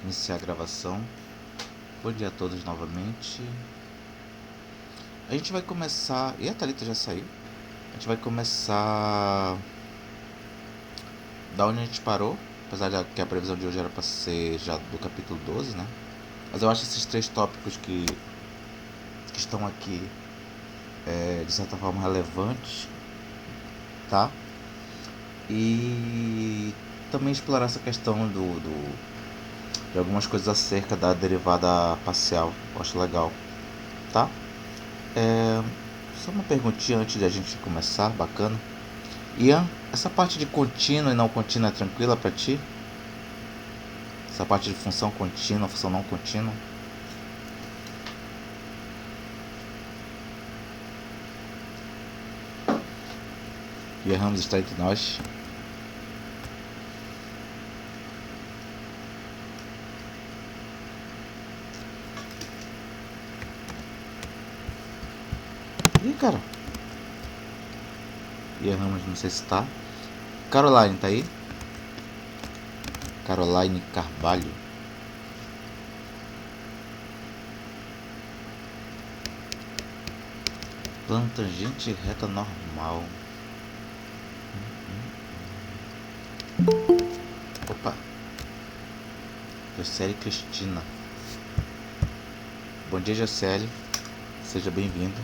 Iniciar a gravação. Bom dia a todos novamente. A gente vai começar... E a Thalita já saiu? A gente vai começar da onde a gente parou. Apesar de que a previsão de hoje era para ser já do capítulo 12, né? Mas eu acho esses 3 tópicos que estão aqui de certa forma relevantes, tá? E também explorar essa questão de algumas coisas acerca da derivada parcial. Eu acho legal, tá? Só uma perguntinha antes de a gente começar, bacana. Ian, essa parte de contínua e não contínua é tranquila pra ti? Essa parte de função contínua, função não contínua? Ian Ramos está entre nós. Ih, cara. Ian Ramos, não sei se tá. Caroline, tá aí? Caroline Carvalho. Plano tangente reta normal. Opa. Jocely Cristina. Bom dia, Jocely. Seja bem-vindo.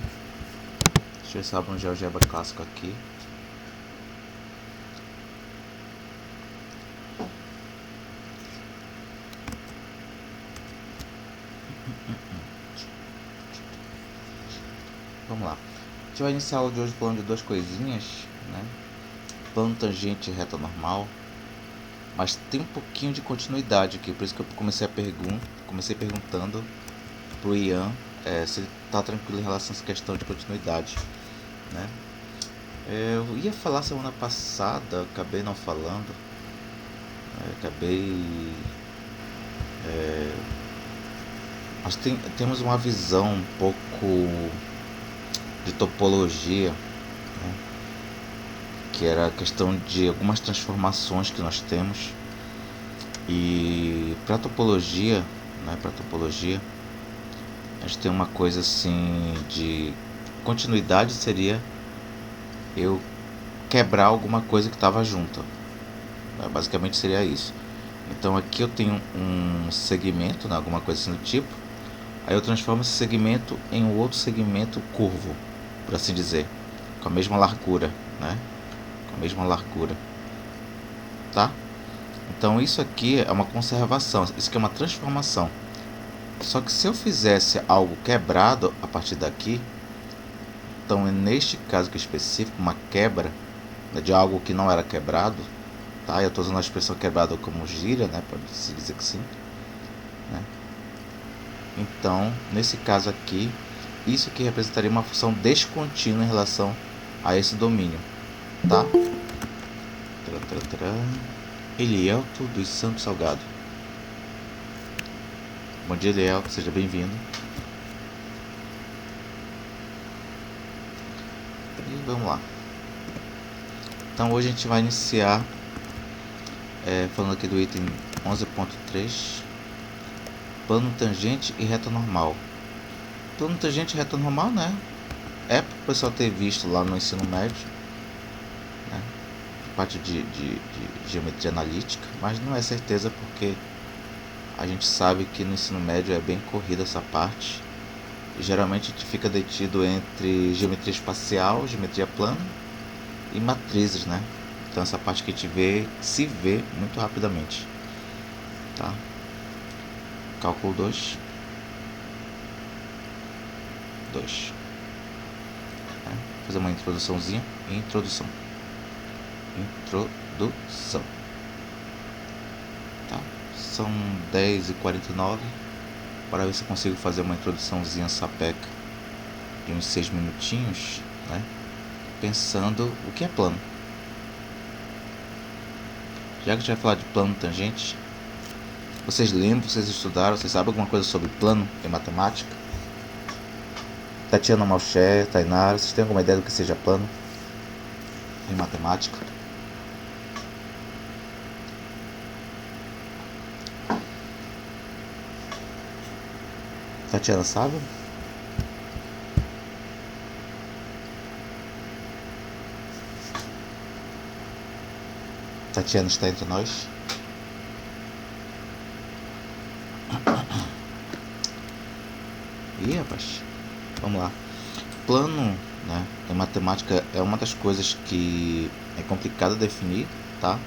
Deixa eu ver se eu abro um GeoGebra clássico aqui. Vamos lá. A gente vai iniciar a aula de hoje falando de 2 coisinhas, né? Plano tangente e reta normal. Mas tem um pouquinho de continuidade aqui, por isso que eu comecei perguntando pro Ian se ele tá tranquilo em relação a essa questão de continuidade, né? Eu ia falar semana passada, acabei não falando. Nós temos uma visão um pouco de topologia, né? Que era a questão de algumas transformações que nós temos. E para topologia, né, a gente tem uma coisa assim de continuidade, seria eu quebrar alguma coisa que estava junta, né? Basicamente seria isso. Então aqui eu tenho um segmento, né, alguma coisa assim do tipo. Aí eu transformo esse segmento em um outro segmento curvo, por assim dizer, com a mesma largura, né? Com a mesma largura, tá? Então isso aqui é uma conservação, isso aqui é uma transformação. Só que se eu fizesse algo quebrado a partir daqui, então neste caso aqui específico, uma quebra, né, de algo que não era quebrado, tá? Eu estou usando a expressão quebrado como gíria, né? Pode se dizer que sim, né? Então nesse caso aqui, isso aqui representaria uma função descontínua em relação a esse domínio, tá? Elielto dos Santos Salgado. Bom dia, Elielto, seja bem-vindo. E vamos lá. Então hoje a gente vai iniciar falando aqui do item 11.3, plano tangente e reta normal. Plano tangente e reta normal, né? É para o pessoal ter visto lá no ensino médio, né? Parte de geometria analítica, mas não é certeza porque a gente sabe que no ensino médio é bem corrida essa parte. E geralmente a gente fica detido entre geometria espacial, geometria plana e matrizes, né? Então essa parte que a gente se vê muito rapidamente, tá? Cálculo 2. Fazer uma introduçãozinha. Introdução. Tá? São 10h49. Para ver se eu consigo fazer uma introduçãozinha sapeca em uns 6 minutinhos, né? Pensando o que é plano. Já que a gente vai falar de plano tangente, vocês lembram, vocês estudaram, vocês sabem alguma coisa sobre plano em matemática? Tatiana Malcher, Tainara, vocês têm alguma ideia do que seja plano em matemática? Tatiana sabe? Tatiana está entre nós? Ih, rapaz. Vamos lá. Plano, né, em matemática é uma das coisas que é complicado definir, tá?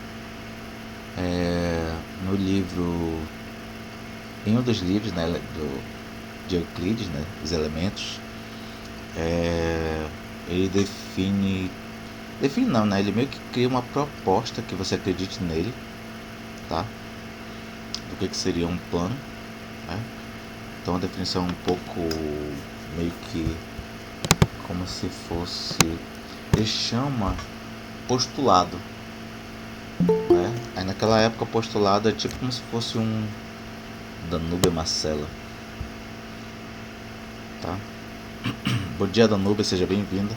No livro, em um dos livros, né, de Euclides, né, os elementos, ele define não, né? Ele meio que cria uma proposta que você acredite nele, tá? Do que seria um plano, né? Então a definição é um pouco meio que como se fosse, ele chama postulado, né? Aí naquela época postulado é tipo como se fosse um Danúbia Marcela, tá? Bom dia, Danúbia, seja bem-vinda.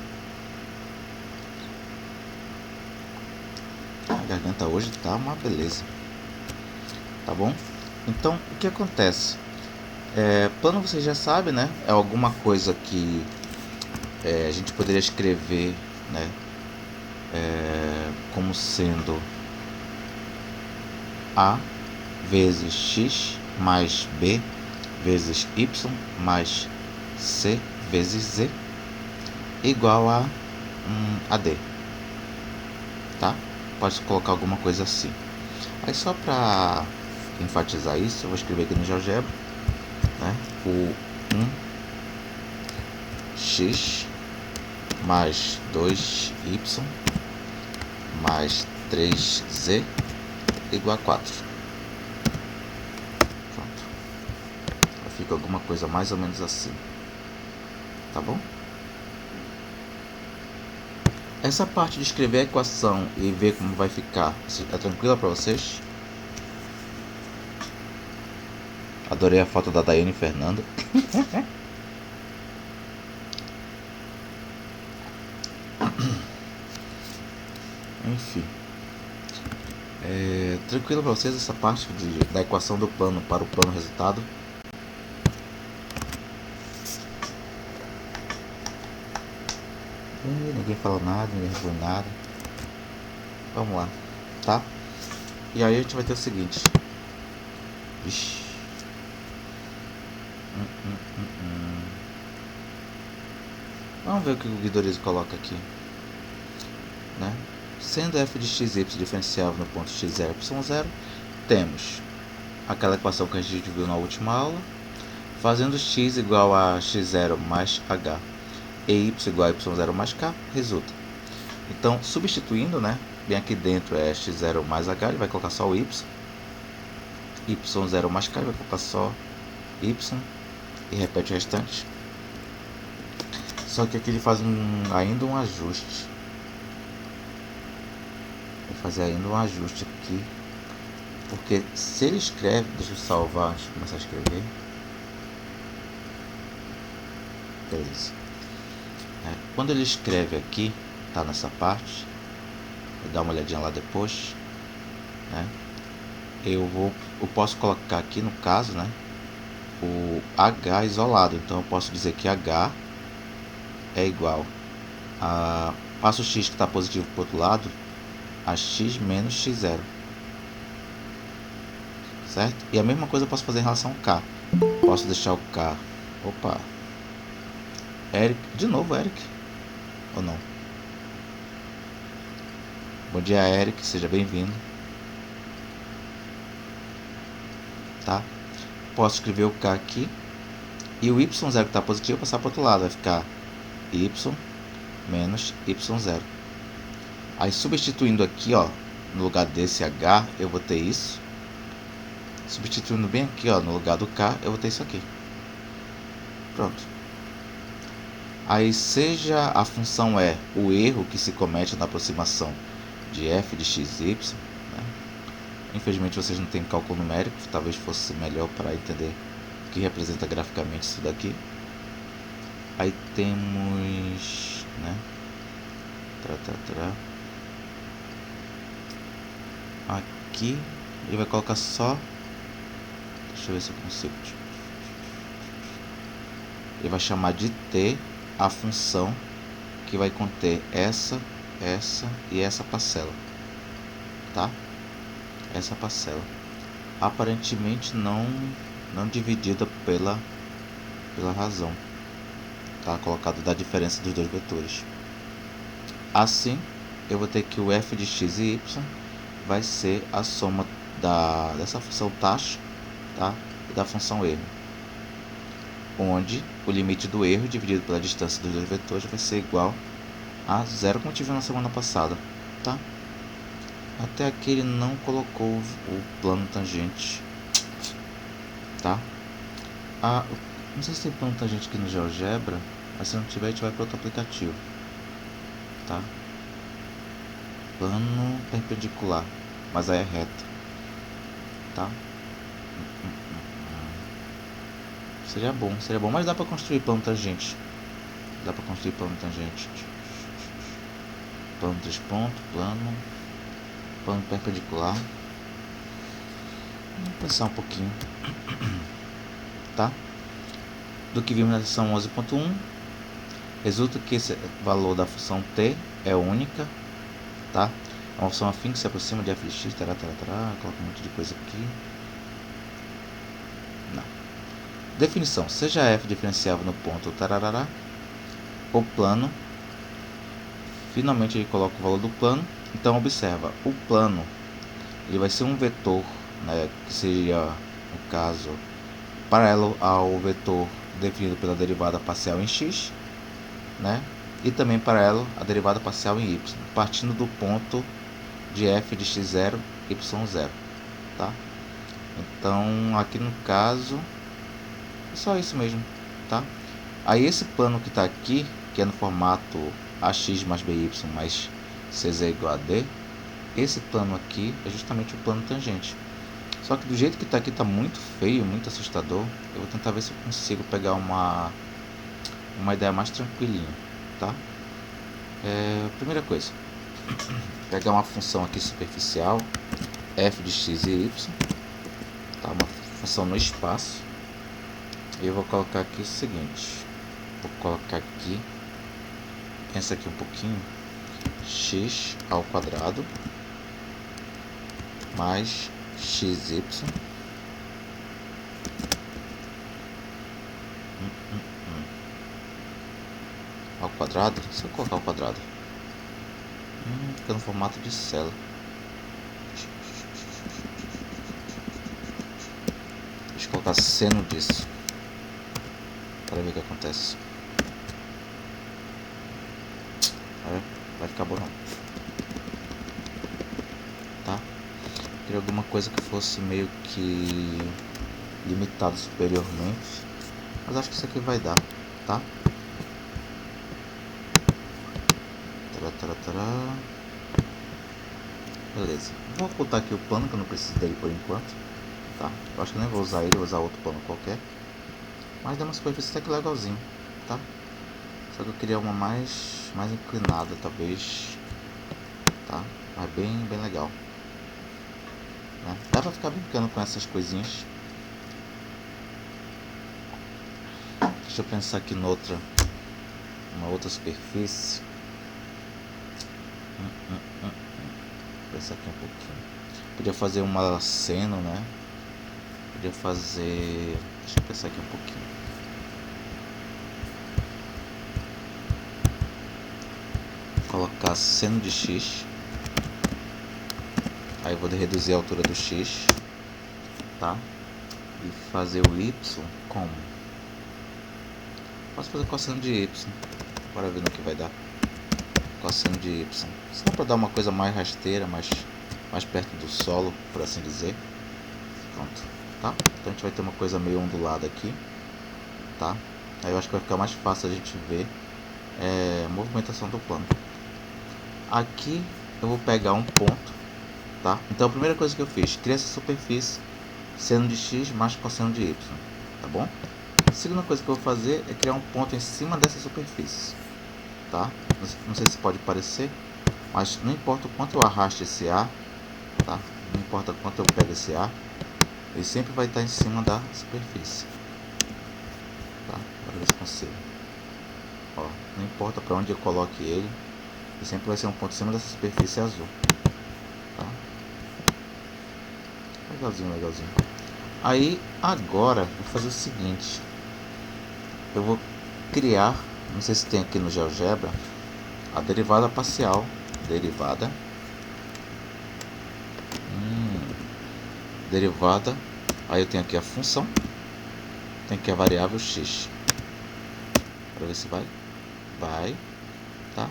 A garganta hoje tá uma beleza, tá bom? Então o que acontece? Plano você já sabe, né? É alguma coisa que a gente poderia escrever, né? Como sendo A vezes X mais B vezes Y mais C vezes Z igual a AD, tá? Pode colocar alguma coisa assim. Aí só para enfatizar isso, eu vou escrever aqui no GeoGebra, né? O 1x mais 2y mais 3z igual a 4. Pronto. Fica alguma coisa mais ou menos assim. Tá bom? Essa parte de escrever a equação e ver como vai ficar, é tranquila para vocês? Adorei a foto da Daiane e Fernanda. Enfim. Tranquilo para vocês essa parte da equação do plano para o plano resultado? Ninguém fala nada, ninguém respondeu nada. Vamos lá, tá? E aí a gente vai ter o seguinte. Ixi. Vamos ver o que o Guidorizo coloca aqui, né? Sendo f de x e y diferenciável no ponto x0 y0, temos aquela equação que a gente viu na última aula, fazendo x igual a x0 mais h e y igual a y0 mais k, resulta. Então, substituindo, né, bem aqui dentro é x0 mais h, ele vai colocar só o y, y0 mais k, ele vai colocar só y, e repete o restante. Só que aqui ele faz ainda um ajuste. Vou fazer ainda um ajuste aqui, porque se ele escreve, deixa eu salvar antes de começar a escrever. Beleza. Quando ele escreve aqui, tá nessa parte, vou dar uma olhadinha lá depois, né? Eu posso colocar aqui no caso, né, o H isolado. Então eu posso dizer que H é igual a, passo o X que está positivo para o outro lado, a X menos X0, certo? E a mesma coisa eu posso fazer em relação ao K. Posso deixar o K, opa, Eric, de novo Eric, ou não? Bom dia, Eric, seja bem-vindo, tá? Posso escrever o K aqui, e o Y0 que está positivo passar para o outro lado, vai ficar Y menos Y0. Aí substituindo aqui, ó, no lugar desse H, eu vou ter isso. Substituindo bem aqui, ó, no lugar do K, eu vou ter isso aqui. Pronto. Aí seja a função é o erro que se comete na aproximação de f de x e y, né? Infelizmente vocês não têm cálculo numérico, talvez fosse melhor para entender o que representa graficamente isso daqui. Aí temos, né? Aqui ele vai colocar só, deixa eu ver se eu consigo, ele vai chamar de t a função que vai conter essa e essa parcela, tá? Essa parcela aparentemente não dividida pela razão, tá? Colocado da diferença dos dois vetores. Assim, eu vou ter que o f de x e y vai ser a soma dessa função taxa, tá? E da função erro, onde o limite do erro dividido pela distância dos dois vetores vai ser igual a zero, como tive na semana passada, tá? Até aqui ele não colocou o plano tangente, tá? Não sei se tem plano tangente aqui no GeoGebra, mas se não tiver, a gente vai para outro aplicativo, tá? Plano perpendicular, mas aí é reto, tá? Seria bom, mas dá para construir plano tangente. Plano 3 pontos, plano perpendicular. Vamos pensar um pouquinho, tá? Do que vimos na lição 11.1, resulta que esse valor da função t é única, tá? É uma função afim que se aproxima de f de x, coloca um monte de coisa aqui. Não. Definição: seja f diferenciável no ponto tarará, o plano, finalmente ele coloca o valor do plano. Então observa, o plano ele vai ser um vetor, né, que seria, no caso, paralelo ao vetor definido pela derivada parcial em x, né, e também paralelo à derivada parcial em y, partindo do ponto de f de x0, y0, tá? Então aqui no caso é só isso mesmo, tá? Aí esse plano que está aqui, que é no formato ax mais by mais cz igual a d, esse plano aqui é justamente o plano tangente. Só que do jeito que está aqui está muito feio, muito assustador. Eu vou tentar ver se eu consigo pegar uma ideia mais tranquilinha, tá? Primeira coisa, pegar uma função aqui superficial, f de x e y, tá? Uma função no espaço. E eu vou colocar aqui o seguinte, vou colocar aqui, pensa aqui um pouquinho, x ao quadrado mais xy ao quadrado. Se eu colocar ao quadrado, fica no formato de célula. Deixa eu colocar seno disso para ver o que acontece. Vai ficar bom não, tá? Queria alguma coisa que fosse meio que limitado superiormente, mas acho que isso aqui vai dar, tá? Beleza, vou ocultar aqui o plano, que eu não preciso dele por enquanto, tá? Eu acho que nem vou usar ele, vou usar outro plano qualquer, mas dá uma superfície até que legalzinho, tá? Só que eu queria uma mais inclinada, talvez, tá? Mas bem legal, né? Dá pra ficar brincando com essas coisinhas. Deixa eu pensar aqui uma outra superfície. Pensar aqui um pouquinho. Podia fazer uma seno, né? Podia fazer... Deixa eu pensar aqui um pouquinho. Colocar seno de x. Aí eu vou reduzir a altura do x, tá? E fazer o y como? Posso fazer cosseno de y. Bora ver no que vai dar. Cosseno de y. Só para dar uma coisa mais rasteira, mais perto do solo, por assim dizer. Pronto, tá? Então a gente vai ter uma coisa meio ondulada aqui, tá? Aí eu acho que vai ficar mais fácil a gente ver a movimentação do plano. Aqui eu vou pegar um ponto, tá? Então a primeira coisa que eu fiz, criei essa superfície seno de x mais cosseno de y, tá bom? A segunda coisa que eu vou fazer é criar um ponto em cima dessa superfície, tá? Não sei se pode parecer, mas não importa o quanto eu arraste esse A, tá? Não importa o quanto eu pego esse A, ele sempre vai estar em cima da superfície, Tá? Bora ver se consigo. Ó, não importa para onde eu coloque ele, ele sempre vai ser um ponto em cima dessa superfície azul. Tá? Legalzinho, legalzinho. Aí, agora, vou fazer o seguinte. Eu vou criar, não sei se tem aqui no GeoGebra, a derivada parcial. Derivada. Derivada. Aí eu tenho aqui a função. Tem aqui a variável x. Para ver se vai. Vai. Tá?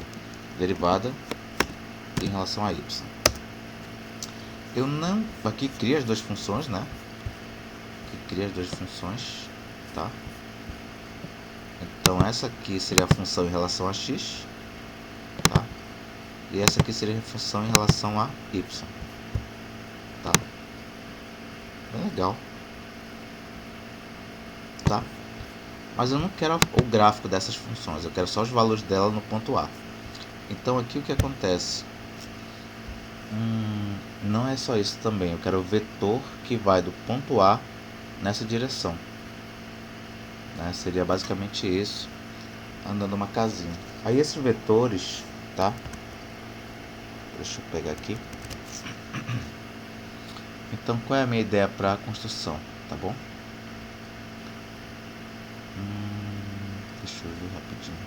Derivada em relação a y. Eu não... Aqui cria as duas funções, né? Aqui cria as duas funções. Tá? Então essa aqui seria a função em relação a x. Tá? E essa aqui seria a função em relação a y. Tá? Bem legal. Tá? Mas eu não quero o gráfico dessas funções, eu quero só os valores dela no ponto A. Então aqui o que acontece? Não é só isso também, eu quero o vetor que vai do ponto A nessa direção. Né? Seria basicamente isso, andando uma casinha. Aí esses vetores, tá? Deixa eu pegar aqui. Então qual é a minha ideia para a construção, tá bom? Deixa eu ver rapidinho.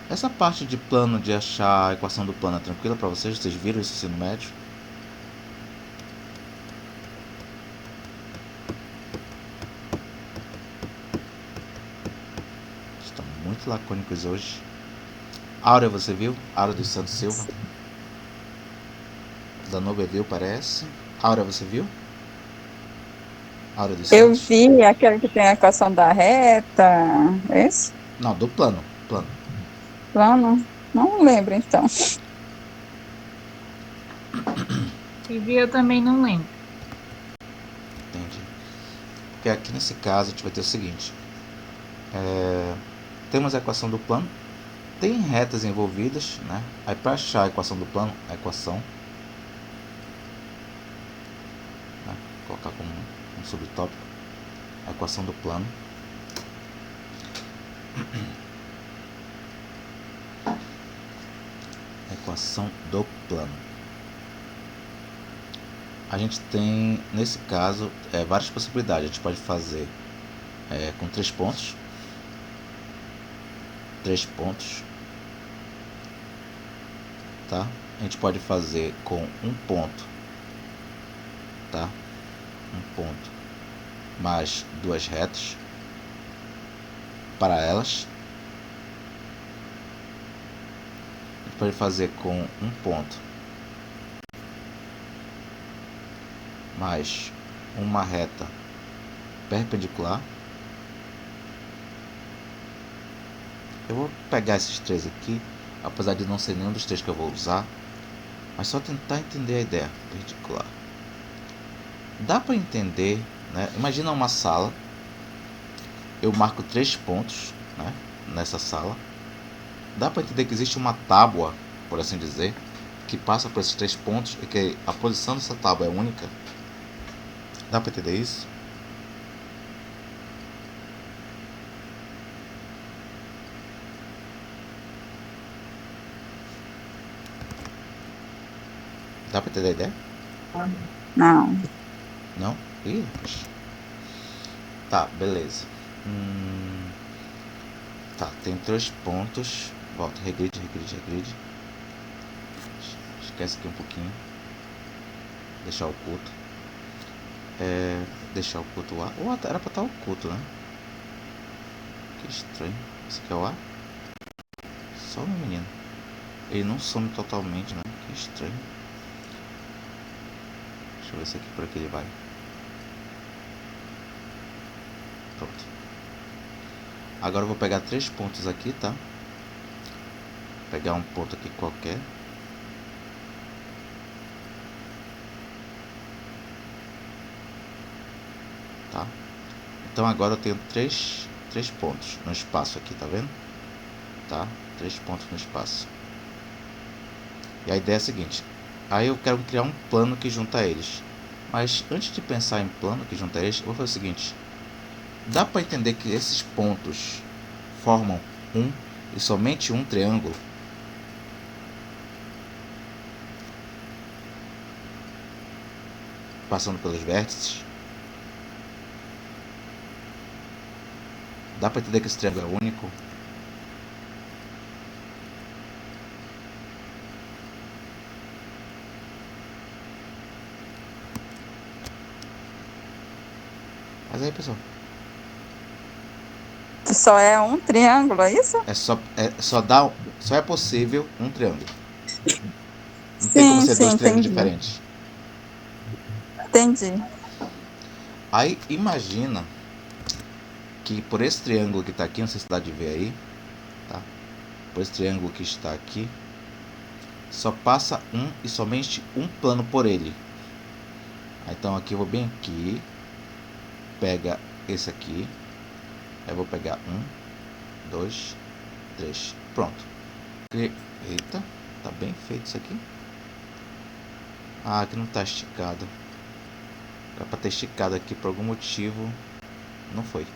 Essa parte de plano, de achar a equação do plano é tranquila para vocês? Vocês viram isso no ensino médio? Estão muito lacônicos hoje. Áurea, você viu? Áurea dos Santos Silva. Danube viu, parece. Áurea, você viu? Áurea dos Eu Santos? vi aquele que tem a equação da reta, esse Não, do plano. Plano. plano, não lembro então. Se vi, eu também não lembro. Entendi. Porque aqui nesse caso a gente vai ter o seguinte. Temos a equação do plano. Tem retas envolvidas, né? Aí para achar a equação do plano, a equação, né? Vou colocar como um subtópico, a equação do plano. Equação do plano. A gente tem, nesse caso, várias possibilidades. A gente pode fazer com 3 pontos. 3 pontos. Tá? A gente pode fazer com um ponto. Tá? Um ponto mais duas retas paralelas. A gente pode fazer com um ponto mais uma reta perpendicular. Eu vou pegar esses três aqui, apesar de não ser nenhum dos três que eu vou usar, mas só tentar entender a ideia. Perpendicular. Dá para entender, né? Imagina uma sala. Eu marco 3 pontos, né, nessa sala. Dá para entender que existe uma tábua, por assim dizer, que passa por esses 3 pontos e que a posição dessa tábua é única. Dá para entender isso? Dá para entender a ideia? Não. Não? Ih, tá, beleza. Tá, tem 3 pontos. Volta, regride. Esquece aqui um pouquinho. Deixar oculto. Deixar oculto o A. O A era pra estar oculto, né? Que estranho. Esse aqui é o A? Só um menino. Ele não some totalmente, né? Que estranho. Deixa eu ver se aqui por aqui ele vai. Pronto. Agora eu vou pegar 3 pontos aqui, tá? Pegar um ponto aqui qualquer. Tá? Então agora eu tenho 3 pontos no espaço aqui, tá vendo? Tá? 3 pontos no espaço. E a ideia é a seguinte. Aí eu quero criar um plano que junta eles. Mas antes de pensar em plano que junta eles, eu vou fazer o seguinte. Dá para entender que esses pontos formam um e somente um triângulo? Passando pelos vértices. Dá para entender que esse triângulo é único? Mas aí, pessoal, Só é um triângulo, é isso? só é possível um triângulo. Não tem como Sim, ser sim, dois triângulos entendi. diferentes. Entendi. Aí imagina que por esse triângulo que está aqui, não sei se dá de ver aí, tá? Por esse triângulo que está aqui, só passa um e somente um plano por ele. Então aqui eu vou bem aqui, pega esse aqui, eu vou pegar 1, 2, 3, pronto. Eita, tá bem feito isso aqui. Ah, aqui não tá esticado. Era pra ter esticado aqui por algum motivo. Não foi.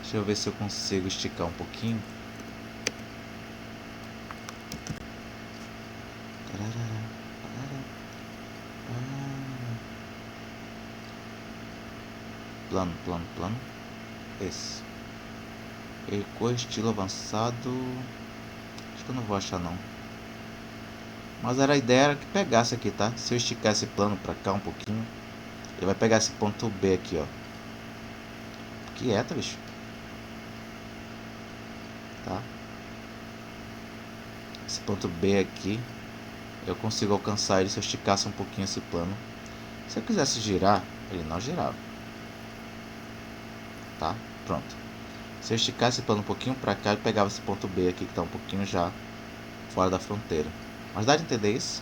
Deixa eu ver se eu consigo esticar um pouquinho. Plano, plano, plano. Esse. Recuo, estilo avançado. Acho que eu não vou achar não. Mas a ideia era que pegasse aqui, tá? Se eu esticar esse plano pra cá um pouquinho, ele vai pegar esse ponto B aqui, ó. Quieta, bicho. Tá? Esse ponto B aqui, eu consigo alcançar ele se eu esticasse um pouquinho esse plano. Se eu quisesse girar, ele não girava. Tá? Pronto. Se eu esticasse esse plano um pouquinho pra cá, eu pegava esse ponto B aqui, que tá um pouquinho já fora da fronteira. Mas dá de entender isso?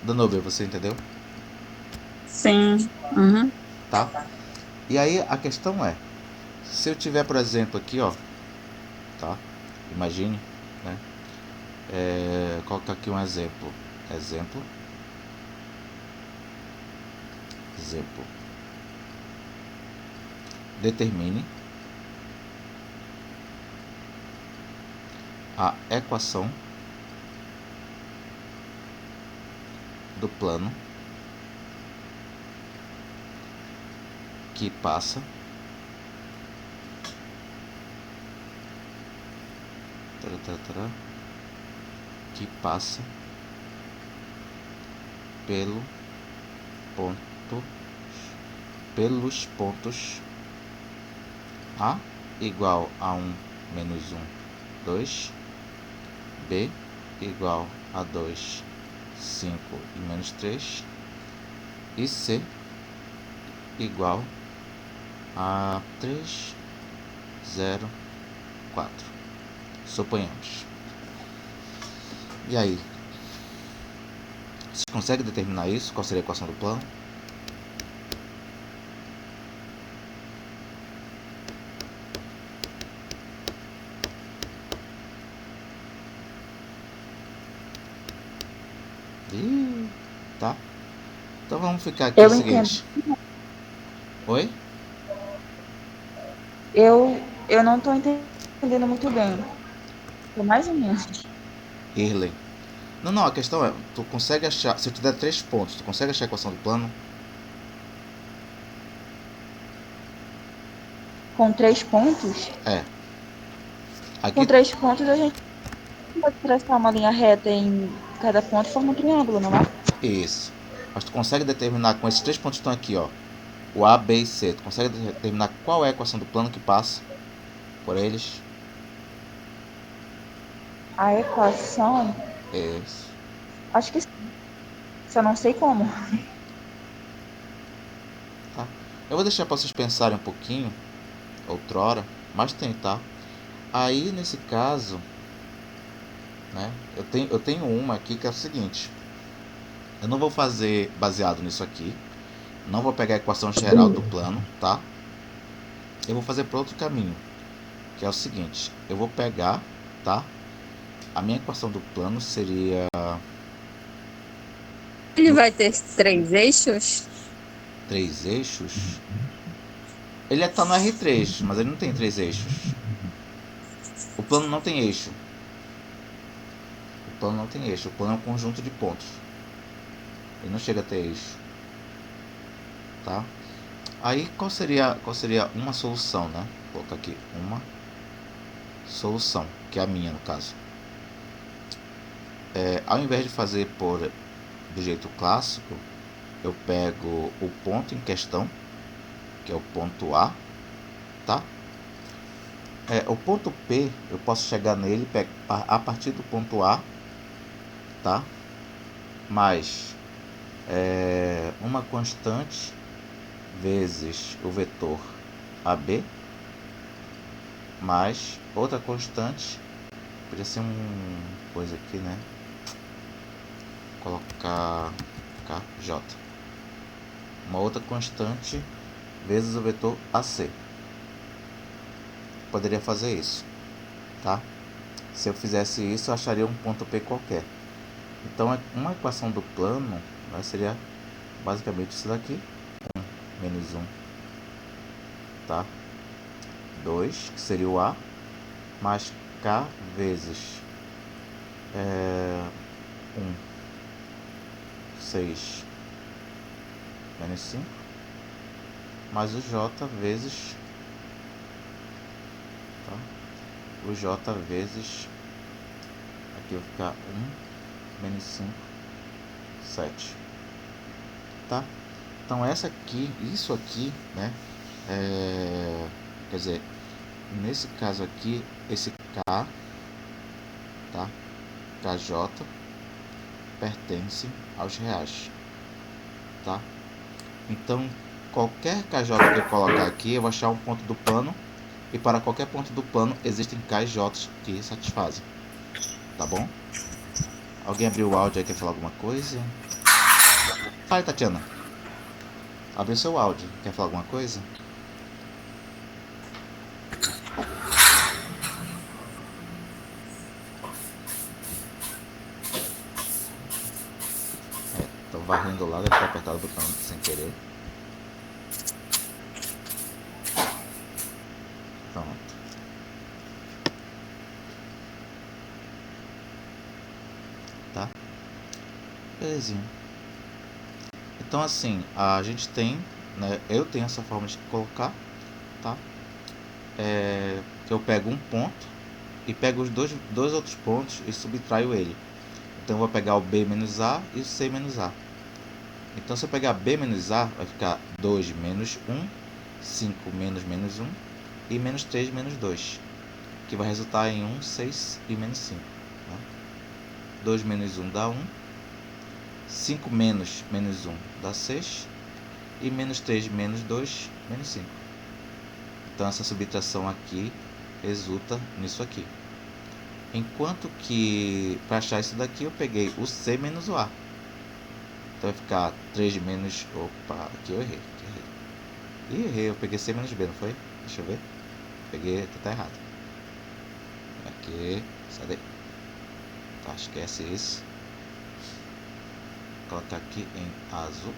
Danúbia, você entendeu? Sim. Uhum. Tá? E aí a questão é, se eu tiver, por exemplo, aqui, ó, tá? Imagine, né? Colocar aqui um exemplo. Exemplo. Determine a equação do plano que passa pelos pontos A igual a 1 menos 1, 2, B igual a 2, 5 e menos 3, e C igual a 3, 0, 4. Suponhamos. E aí? Você consegue determinar isso? Qual seria a equação do plano? Tá? Então vamos ficar aqui Eu o seguinte. entendo. Oi? Eu não tô entendendo muito bem. Tô mais ou menos. Irley. Não, a questão é, tu consegue achar, se eu te der 3 pontos, tu consegue achar a equação do plano? Com 3 pontos? É. Com Aqui, 3 pontos a gente pode traçar uma linha reta em cada ponto e forma um triângulo, não é? isso. Mas tu consegue determinar com esses 3 pontos que estão aqui, ó. O A, B e C. Tu consegue determinar qual é a equação do plano que passa por eles? A equação, Isso. acho que sim. Só não sei como. Tá? Eu vou deixar para vocês pensarem um pouquinho, outrora, mas tem, tá? Aí, nesse caso, né, eu tenho uma aqui que é o seguinte. Eu não vou fazer baseado nisso aqui. Não vou pegar a equação geral do plano, tá? Eu vou fazer por outro caminho, que é o seguinte. Eu vou pegar, tá? A minha equação do plano seria Ele vai ter 3 eixos? 3 eixos? Ele tá no R3, mas ele não tem 3 eixos. O plano não tem eixo. O plano não tem eixo. O plano é um conjunto de pontos. Ele não chega a ter eixo. Tá? Aí qual seria uma solução, né? Vou colocar aqui uma solução, que é a minha no caso. Ao invés de fazer do jeito clássico, eu pego o ponto em questão, que é o ponto A, tá? O ponto P, eu posso chegar nele a partir do ponto A, tá? Mais uma constante vezes o vetor AB, mais outra constante, podia ser coisa aqui, né? Colocar KJ, uma outra constante vezes o vetor AC. Poderia fazer isso, tá? Se eu fizesse isso, eu acharia um ponto P qualquer. Então, uma equação do plano, né, seria basicamente isso daqui: 1 menos 1, tá? 2, que seria o A, mais K vezes 1, 6, menos 5, mais o J vezes, tá? O J vezes, aqui vai ficar 1 menos 5, 7, tá? Então isso aqui, né, quer dizer, nesse caso aqui, esse K, tá? KJ pertence aos reais, tá? Então, qualquer KJ que eu colocar aqui, eu vou achar um ponto do plano, e para qualquer ponto do plano existem KJs que satisfazem, tá bom? Alguém abriu o áudio aí, quer falar alguma coisa? Fale, Tatiana. Abriu seu áudio, quer falar alguma coisa? Tô varrendo lá, deve ter apertado o botão sem querer. Pronto. Tá? Belezinha. Então assim, a gente tem, né, eu tenho essa forma de colocar, tá? Eu pego um ponto e pego os dois outros pontos e subtraio ele. Então eu vou pegar o B menos A e o C menos A. Então se eu pegar B menos A, vai ficar 2 menos 1, 5 menos menos 1 e menos 3 menos 2, que vai resultar em 1, 6 e menos 5. Né? 2 menos 1 dá 1, 5 menos menos 1 dá 6 e menos 3 menos 2, menos 5. Então essa subtração aqui resulta nisso aqui. Enquanto que, para achar isso daqui, eu peguei o C menos o A. Então vai ficar 3 menos... Opa, aqui eu errei. Errei, eu peguei C menos B, não foi? Deixa eu ver. Peguei, aqui tá errado. Aqui, sai daí. Tá, esquece isso. Vou colocar aqui em azul.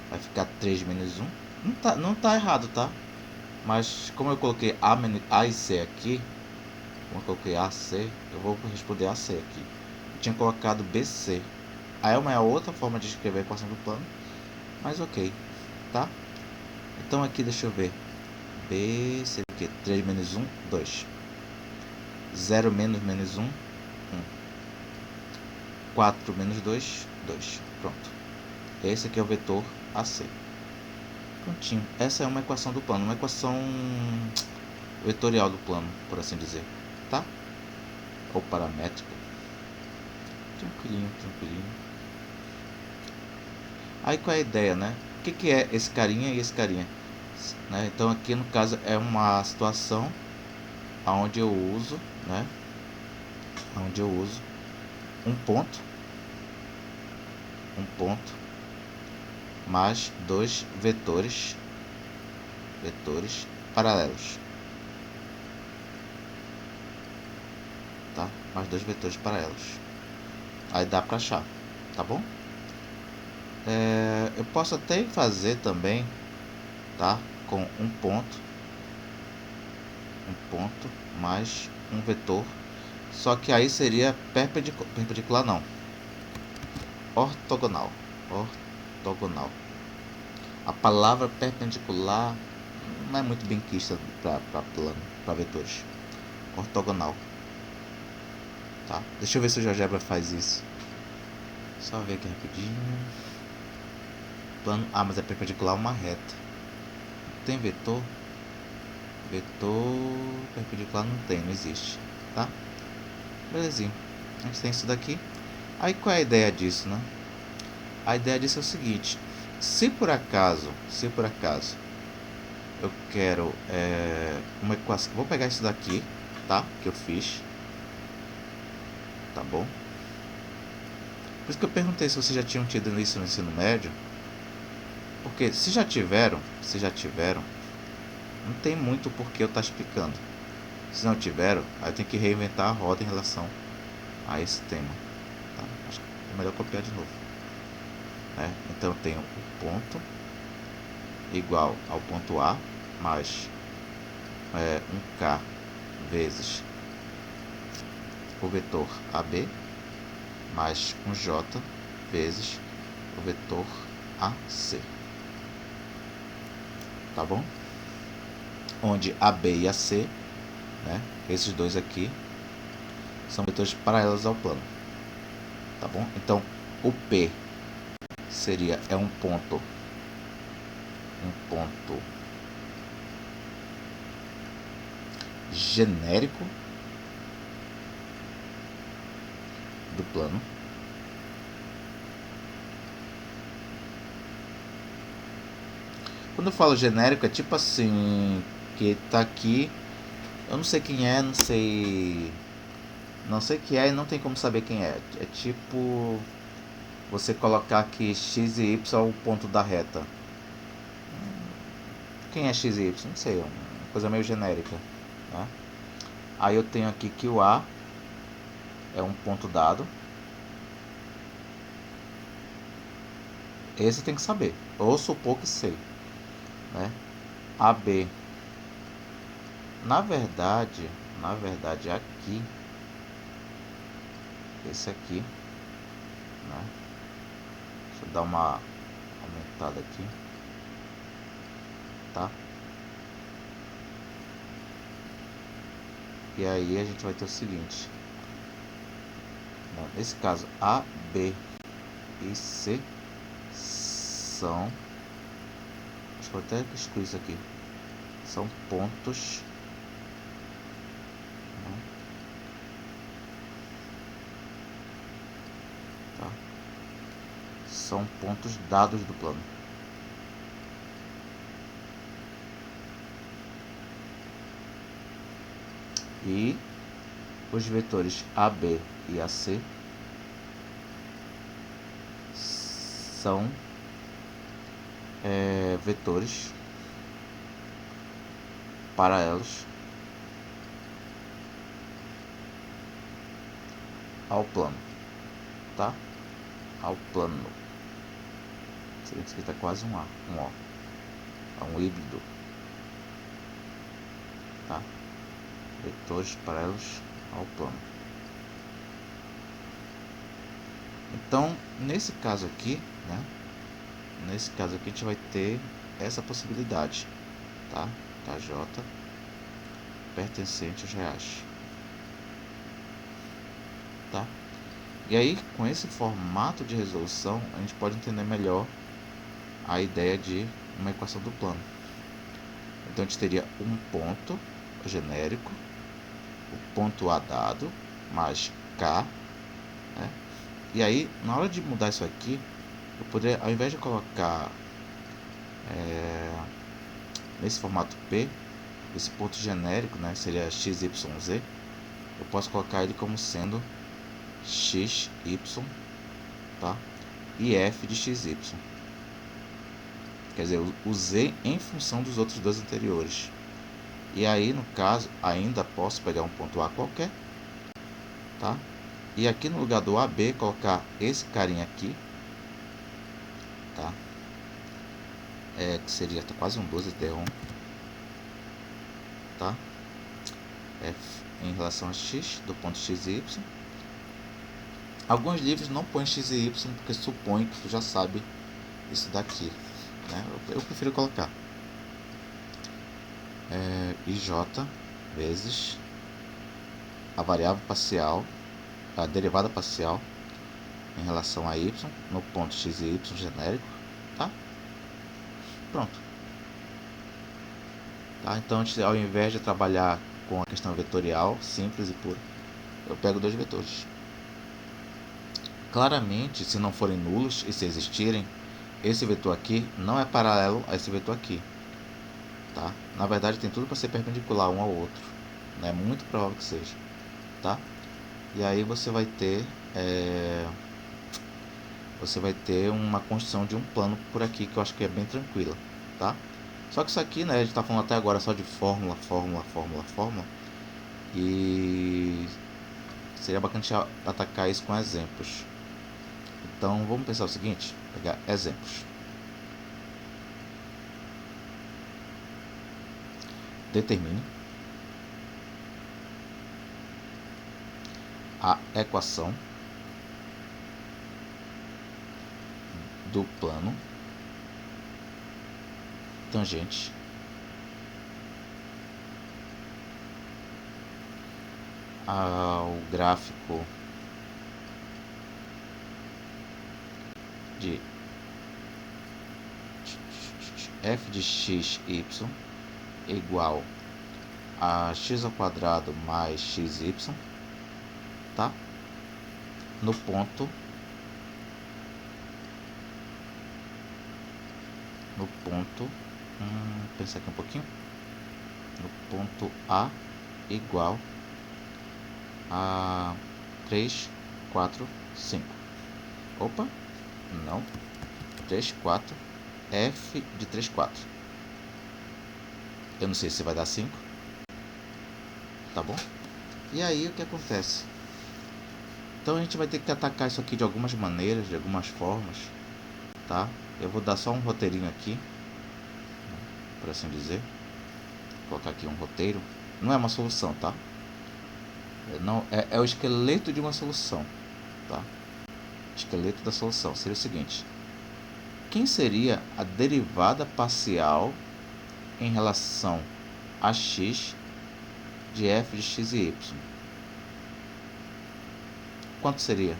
Vai ficar 3 menos 1. Não tá errado, tá? Mas como eu coloquei A e C aqui, como eu coloquei AC, eu vou responder AC aqui. Eu tinha colocado BC. Aí é uma outra forma de escrever a equação do plano, mas ok, tá? Então aqui deixa eu ver. B seria o que? 3 menos 1, 2. 0 menos menos 1, 1. 4 menos 2, 2. Pronto. Esse aqui é o vetor AC. Prontinho. Essa é uma equação do plano, uma equação vetorial do plano, por assim dizer, tá? Ou paramétrico. Tranquilinho. Aí qual é a ideia, né? O que é esse carinha e esse carinha? Né? Então aqui no caso é uma situação onde eu uso, né? Onde eu uso um ponto mais dois vetores paralelos, tá? Mais dois vetores paralelos. Aí dá pra achar, tá bom? Eu posso até fazer também, tá? Com um ponto mais um vetor, só que aí seria perpendicular não, ortogonal. A palavra perpendicular não é muito bem quista para plano, para vetores. Ortogonal, tá? Deixa eu ver se o GeoGebra faz isso. Só ver aqui rapidinho. Plano, mas é perpendicular a uma reta. Tem vetor? Vetor perpendicular não existe, tá? Belezinha. A gente tem isso daqui. Aí qual é a ideia disso, né? A ideia disso é o seguinte: se por acaso eu quero uma equação, vou pegar isso daqui, tá? Que eu fiz, tá bom? Por isso que eu perguntei se vocês já tinham tido isso no ensino médio, porque se já tiveram, não tem muito por que eu estar explicando. Se não tiveram, aí eu tenho que reinventar a roda em relação a esse tema, tá? Acho que é melhor copiar de novo, né? Então eu tenho o ponto igual ao ponto A mais 1k vezes o vetor AB mais um j vezes o vetor AC, tá bom? Onde AB e AC, né, esses dois aqui são vetores paralelos ao plano, tá bom? Então o P seria um ponto genérico do plano. Quando eu falo genérico, é tipo assim, que tá aqui, eu não sei quem é, não sei quem é e não tem como saber quem é. É tipo você colocar aqui x e y o ponto da reta. Quem é x e y? Não sei, é uma coisa meio genérica, tá? Aí eu tenho aqui que o A é um ponto dado. Esse tem que saber, ou supor que sei, né? AB, na verdade aqui, esse aqui, né? Deixa eu dar uma aumentada aqui, tá? E aí a gente vai ter o seguinte, né? Nesse caso A, B e C são, acho que eu até excluir isso aqui, são pontos, né? Tá? São pontos dados do plano. E os vetores AB e AC são vetores paralelos ao plano, tá? Ao plano. Seria escrito quase um A, um O. É um híbrido, tá? Vetores paralelos ao plano. Então, nesse caso aqui, né? Nesse caso aqui a gente vai ter essa possibilidade, tá? KJ pertencente aos reais, tá? E aí, com esse formato de resolução, a gente pode entender melhor a ideia de uma equação do plano. Então a gente teria um ponto genérico, o ponto A dado, mais K, né? E aí, na hora de mudar isso aqui, eu poderia, ao invés de colocar nesse formato P, esse ponto genérico, né, seria x, y, z, eu posso colocar ele como sendo x, y, tá? E f de x, y. Quer dizer, o z em função dos outros dois anteriores. E aí, no caso, ainda posso pegar um ponto A qualquer, tá? E aqui no lugar do AB, colocar esse carinha aqui, tá? Que seria quase um 12 D1, tá? F em relação a x do ponto x e y. Alguns livros não põem x e y porque supõe que tu já sabe isso daqui, né? Eu prefiro colocar ij vezes a variável parcial, a derivada parcial em relação a y no ponto x e y genérico, tá? Pronto. Tá? Então, ao invés de trabalhar com a questão vetorial simples e pura, eu pego dois vetores. Claramente, se não forem nulos e se existirem, esse vetor aqui não é paralelo a esse vetor aqui, tá? Na verdade, tem tudo para ser perpendicular um ao outro, né? É muito provável que seja, tá? E aí você vai ter uma construção de um plano por aqui que eu acho que é bem tranquila, tá? Só que isso aqui, né, a gente está falando até agora só de fórmula, e seria bacana atacar isso com exemplos. Então vamos pensar o seguinte, pegar exemplos. Determine a equação do plano tangente ao gráfico de f de x, y igual a x ao quadrado mais xy, tá? No ponto pensar aqui um pouquinho, no ponto A igual a 3, 4, 5. Opa, não, 3, 4, f de 3, 4. Eu não sei se vai dar 5, tá bom? E aí o que acontece? Então a gente vai ter que atacar isso aqui de algumas maneiras, de algumas formas, tá? Eu vou dar só um roteirinho aqui, por assim dizer. Vou colocar aqui um roteiro. Não é uma solução, tá? É o esqueleto de uma solução, tá? Esqueleto da solução seria o seguinte: quem seria a derivada parcial em relação a x de f de x e y? Quanto seria?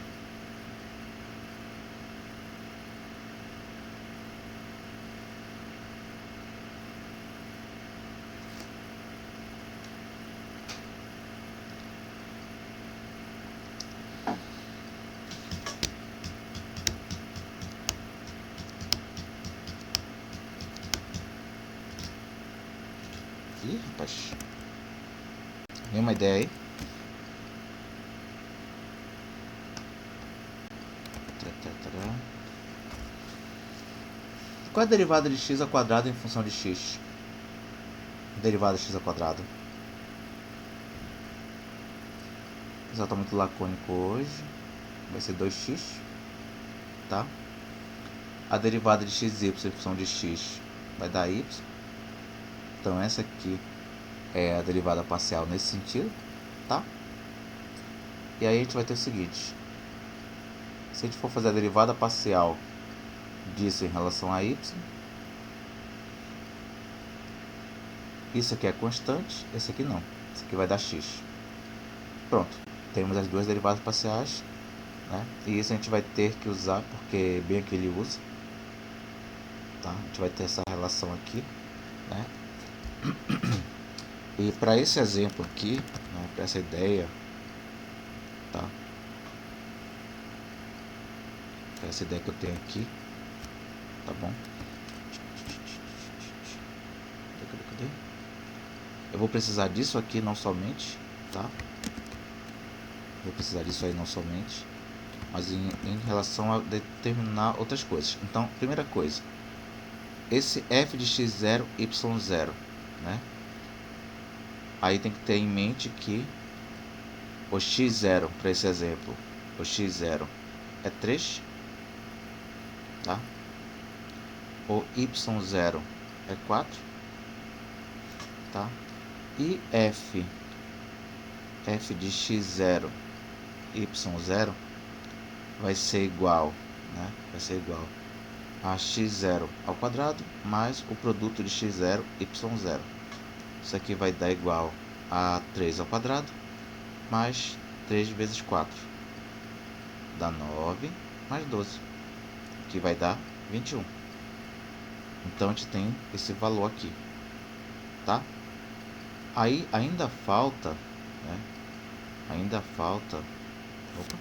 Ih, rapaz. Nenhuma ideia aí? Qual é a derivada de x ao quadrado em função de x? Derivada de x ao quadrado. Já está muito lacônico hoje. Vai ser 2x, tá? A derivada de x e y em função de x vai dar y. Então essa aqui é a derivada parcial nesse sentido, tá? E aí a gente vai ter o seguinte: se a gente for fazer a derivada parcial disso em relação a y, isso aqui é constante, esse aqui não. Esse aqui vai dar x. Pronto, temos as duas derivadas parciais, né? E isso a gente vai ter que usar, porque bem aqui ele usa, tá? A gente vai ter essa relação aqui, né? E para esse exemplo aqui, né, para essa ideia, tá? Para essa ideia que eu tenho aqui, tá bom? Cadê? Eu vou precisar disso aqui não somente, tá? Vou precisar disso aí não somente, mas em relação a determinar outras coisas. Então, primeira coisa, esse f de x0, y0, né? Aí tem que ter em mente que o x0, para esse exemplo, o x0 é 3, tá? o y0 é 4, tá? E f de x0, y0 vai ser igual, né? Vai ser igual a x0 ao quadrado mais o produto de x0, y0. Isso aqui vai dar igual a 3 ao quadrado mais 3 vezes 4. Dá 9 mais 12, que vai dar 21. Então a gente tem esse valor aqui, tá? Aí ainda falta, né? Ainda falta. Opa!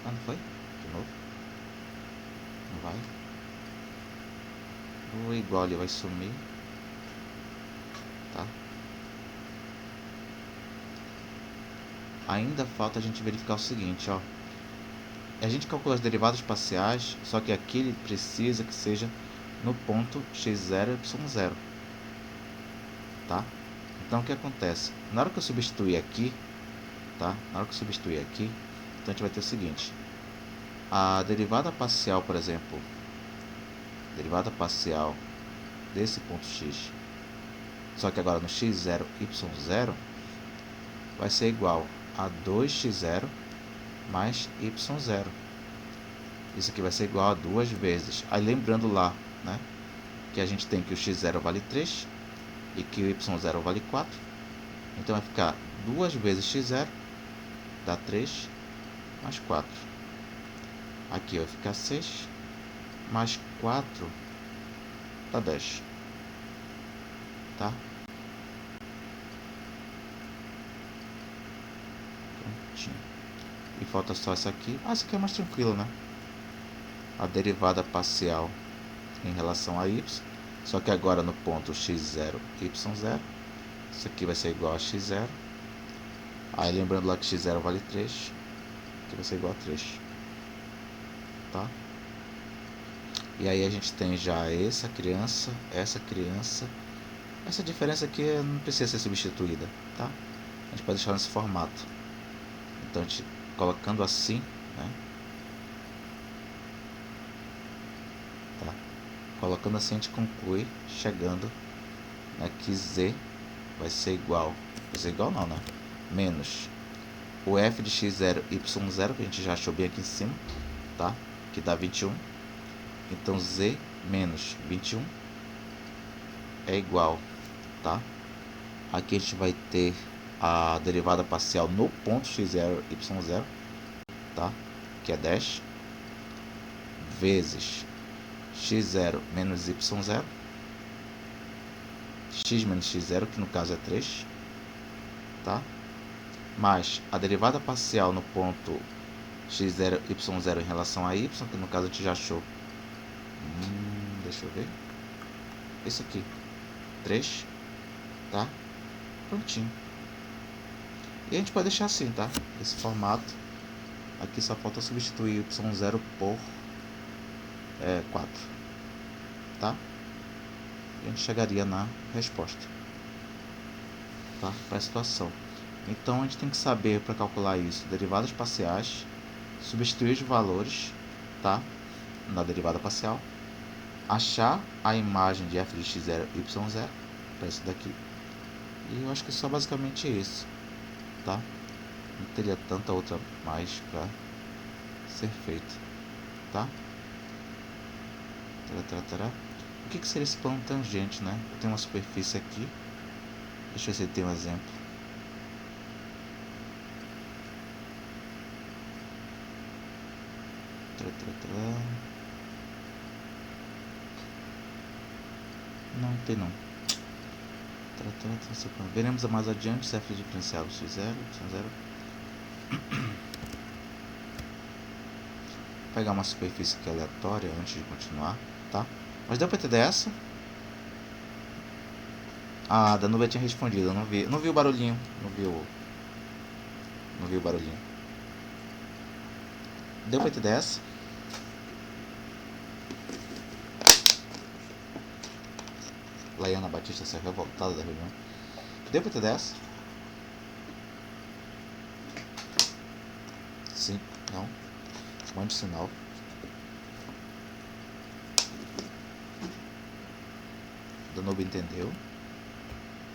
Ah, não foi? De novo? Não vai? O igual ali vai sumir, tá? Ainda falta a gente verificar o seguinte, ó. A gente calcula as derivadas parciais, só que aqui ele precisa que seja no ponto x0 e y0, tá? Então o que acontece? Na hora que eu substituir aqui, tá? Na hora que eu substituir aqui, então a gente vai ter o seguinte: a derivada parcial, por exemplo, derivada parcial desse ponto x, só que agora no x0 y0 vai ser igual a 2x0 mais y0. Isso aqui vai ser igual a 2 vezes. Aí lembrando lá, né, que a gente tem que o x0 vale 3 e que o y0 vale 4. Então vai ficar 2 vezes x0 dá 3 mais 4. Aqui vai ficar 6 mais 4 dá 10. Tá? Prontinho. E falta só essa aqui. Ah, essa aqui é mais tranquila, né? A derivada parcial em relação a y, só que agora no ponto x0, y0, isso aqui vai ser igual a x0, aí lembrando lá que x0 vale 3, que vai ser igual a 3, tá? E aí a gente tem já essa criança, essa diferença aqui não precisa ser substituída, tá? A gente pode deixar nesse formato, então a gente colocando assim, né? Colocando assim a gente conclui chegando, né, que z vai ser igual não, né? Menos o f de x0 y0, que a gente já achou bem aqui em cima, tá? Que dá 21. Então z menos 21 é igual, tá? Aqui a gente vai ter a derivada parcial no ponto x0 y0, tá? Que é 10 vezes x0 menos y0, x menos x0, que no caso é 3, tá? Mais a derivada parcial no ponto x0, y0 em relação a y, que no caso a gente já achou. Deixa eu ver. Esse aqui, 3, tá? Prontinho. E a gente pode deixar assim, tá? Esse formato. Aqui só falta substituir y0 por 4, tá? E a gente chegaria na resposta, tá? Para a situação. Então a gente tem que saber, para calcular isso, derivadas parciais, substituir os valores, tá? Na derivada parcial, achar a imagem de f de x0 e y0 para isso daqui. E eu acho que só basicamente isso, tá? Não teria tanta outra mais para ser feito, tá? O que seria esse plano tangente, né? Eu tenho uma superfície aqui. Deixa eu ver se ele tem um exemplo. Não tem não. Veremos mais adiante se f diferencial x0, y0. Vou pegar uma superfície aqui aleatória antes de continuar, tá? Mas deu pra entender essa? Ah, da nuvem tinha respondido, eu não vi o barulhinho, não vi o barulhinho. Deu pra entender essa? Laiana Batista saiu revoltada da reunião. Deu pra entender essa? Sim, não. Mande sinal. Danube entendeu.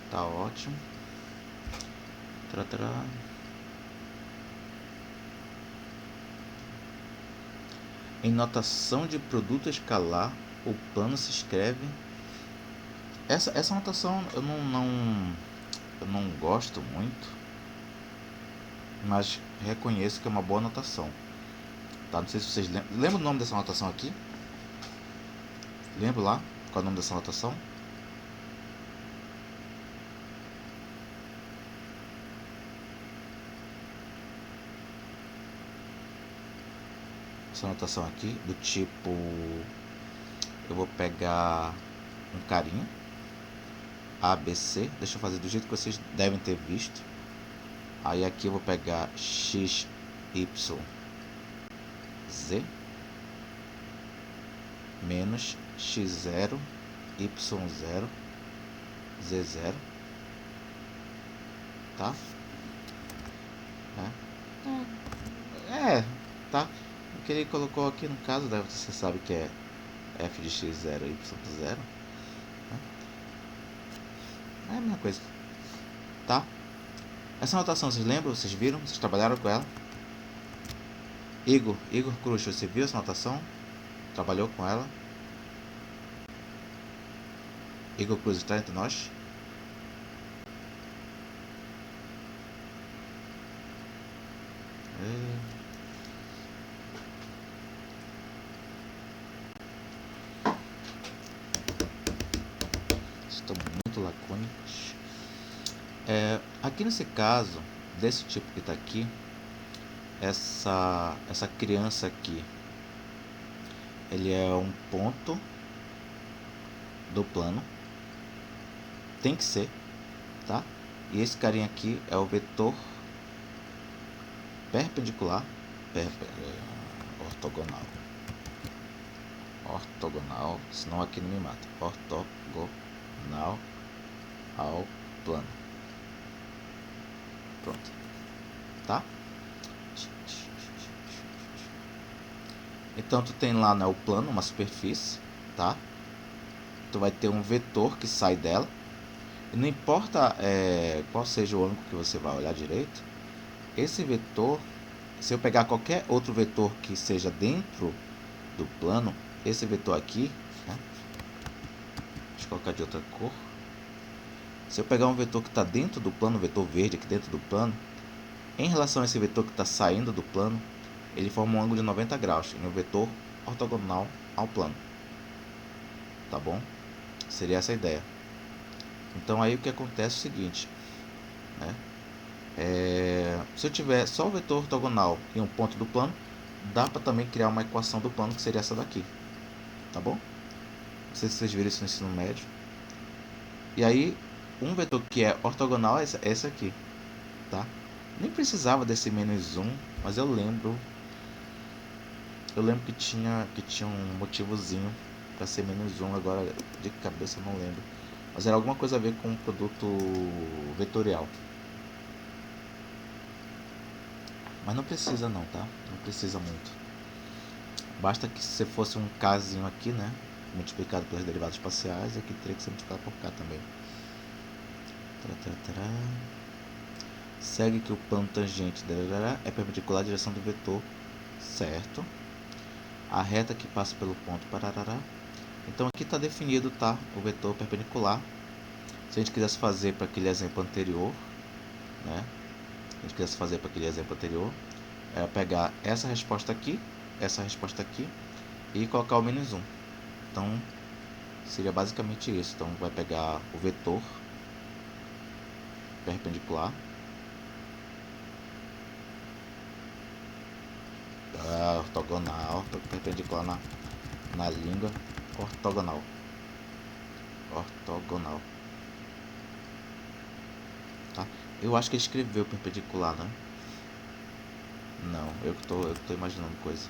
Tá ótimo. Em notação de produto escalar, o plano se escreve. Essa notação eu não gosto muito, mas reconheço que é uma boa notação. Tá? Não sei se vocês lembram o nome dessa notação aqui? Lembra lá qual é o nome dessa notação? Essa notação aqui do tipo, eu vou pegar um carinha ABC, deixa eu fazer do jeito que vocês devem ter visto. Aí aqui eu vou pegar x, y, z menos x0, y0, z0, tá? Tá? O que ele colocou aqui no caso, você sabe que é f de x0, y0, né? É a mesma coisa, tá? Essa anotação vocês lembram? Vocês viram? Vocês trabalharam com ela? Igor Cruz, você viu essa anotação? Trabalhou com ela? Igor Cruz está entre nós? Estão muito lacônicos. Aqui nesse caso, desse tipo que está aqui, essa criança aqui, ele é um ponto do plano, tem que ser, tá? E esse carinha aqui é o vetor perpendicular, ortogonal, senão aqui não me mata, ortogonal ao plano. Pronto, tá? Então tu tem lá, né, o plano, uma superfície, tá? Tu vai ter um vetor que sai dela. E não importa qual seja o ângulo que você vai olhar direito, esse vetor, se eu pegar qualquer outro vetor que seja dentro do plano, esse vetor aqui, né? Deixa eu colocar de outra cor. Se eu pegar um vetor que está dentro do plano, vetor verde aqui dentro do plano, em relação a esse vetor que está saindo do plano, ele forma um ângulo de 90 graus em um vetor ortogonal ao plano. Tá bom? Seria essa a ideia. Então aí o que acontece é o seguinte, né? Se eu tiver só o vetor ortogonal e um ponto do plano, dá para também criar uma equação do plano que seria essa daqui. Tá bom? Não sei se vocês viram isso no ensino médio. E aí, um vetor que é ortogonal é esse aqui, tá? Nem precisava desse menos 1, mas eu lembro que tinha um motivozinho para ser menos 1, agora de cabeça eu não lembro. Mas era alguma coisa a ver com o produto vetorial. Mas não precisa não, tá? Não precisa muito. Basta que se fosse um casinho aqui, né? Multiplicado pelas derivadas parciais, aqui teria que ser multiplicado por K também. Segue que o plano tangente é perpendicular à direção do vetor, certo? A reta que passa pelo ponto, parará. Então aqui está definido, tá? O vetor perpendicular. Se a gente quisesse fazer para aquele exemplo anterior, né? Era pegar essa resposta aqui e colocar o menos 1. Então seria basicamente isso. Então vai pegar o vetor perpendicular, ortogonal, perpendicular na língua, ortogonal. Tá? Eu acho que ele escreveu perpendicular, né? Não, eu que tô imaginando coisa.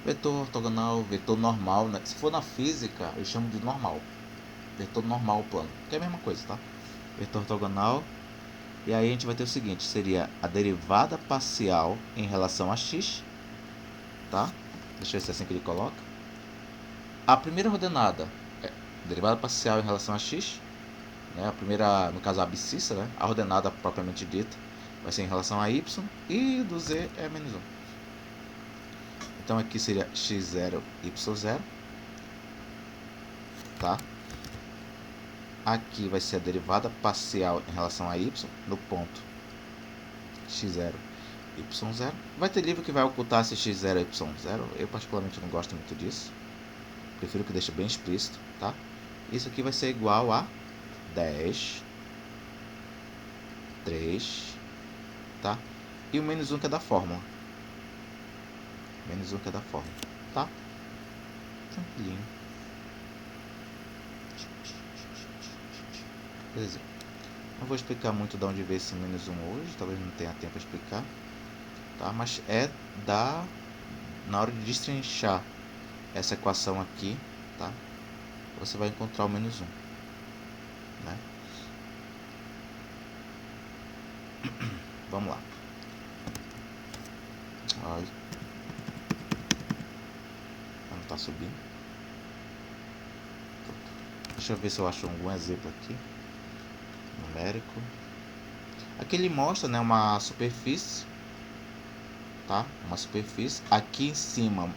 Vetor ortogonal, vetor normal, né? Se for na física, eu chamo de normal. Vetor normal plano, que é a mesma coisa, tá? Vetor ortogonal. E aí a gente vai ter o seguinte, seria a derivada parcial em relação a x, tá? Deixa eu ver se é assim que ele coloca. A primeira ordenada derivada parcial em relação a x, né? A primeira, no caso a abscissa, né? A ordenada propriamente dita vai ser em relação a y, e do z é menos 1. Então aqui seria x0, y0, tá? Aqui vai ser a derivada parcial em relação a y no ponto x0, y0. Vai ter livro que vai ocultar esse x0 e y0. Eu particularmente não gosto muito disso. Prefiro que deixe bem explícito, tá? Isso aqui vai ser igual a 10, 3, tá? E o menos 1 que é da fórmula. Menos 1 que é da fórmula, tá? Tranquilinho. Beleza. Não vou explicar muito de onde veio esse menos 1 hoje, talvez não tenha tempo para explicar, tá? Mas é na hora de destrinchar essa equação aqui, tá? Você vai encontrar o menos 1, né? Vamos lá. Ai. Não está subindo. Deixa eu ver se eu acho algum exemplo aqui. Numérico. Aqui ele mostra, né, uma superfície, tá? Uma superfície. Aqui em cima,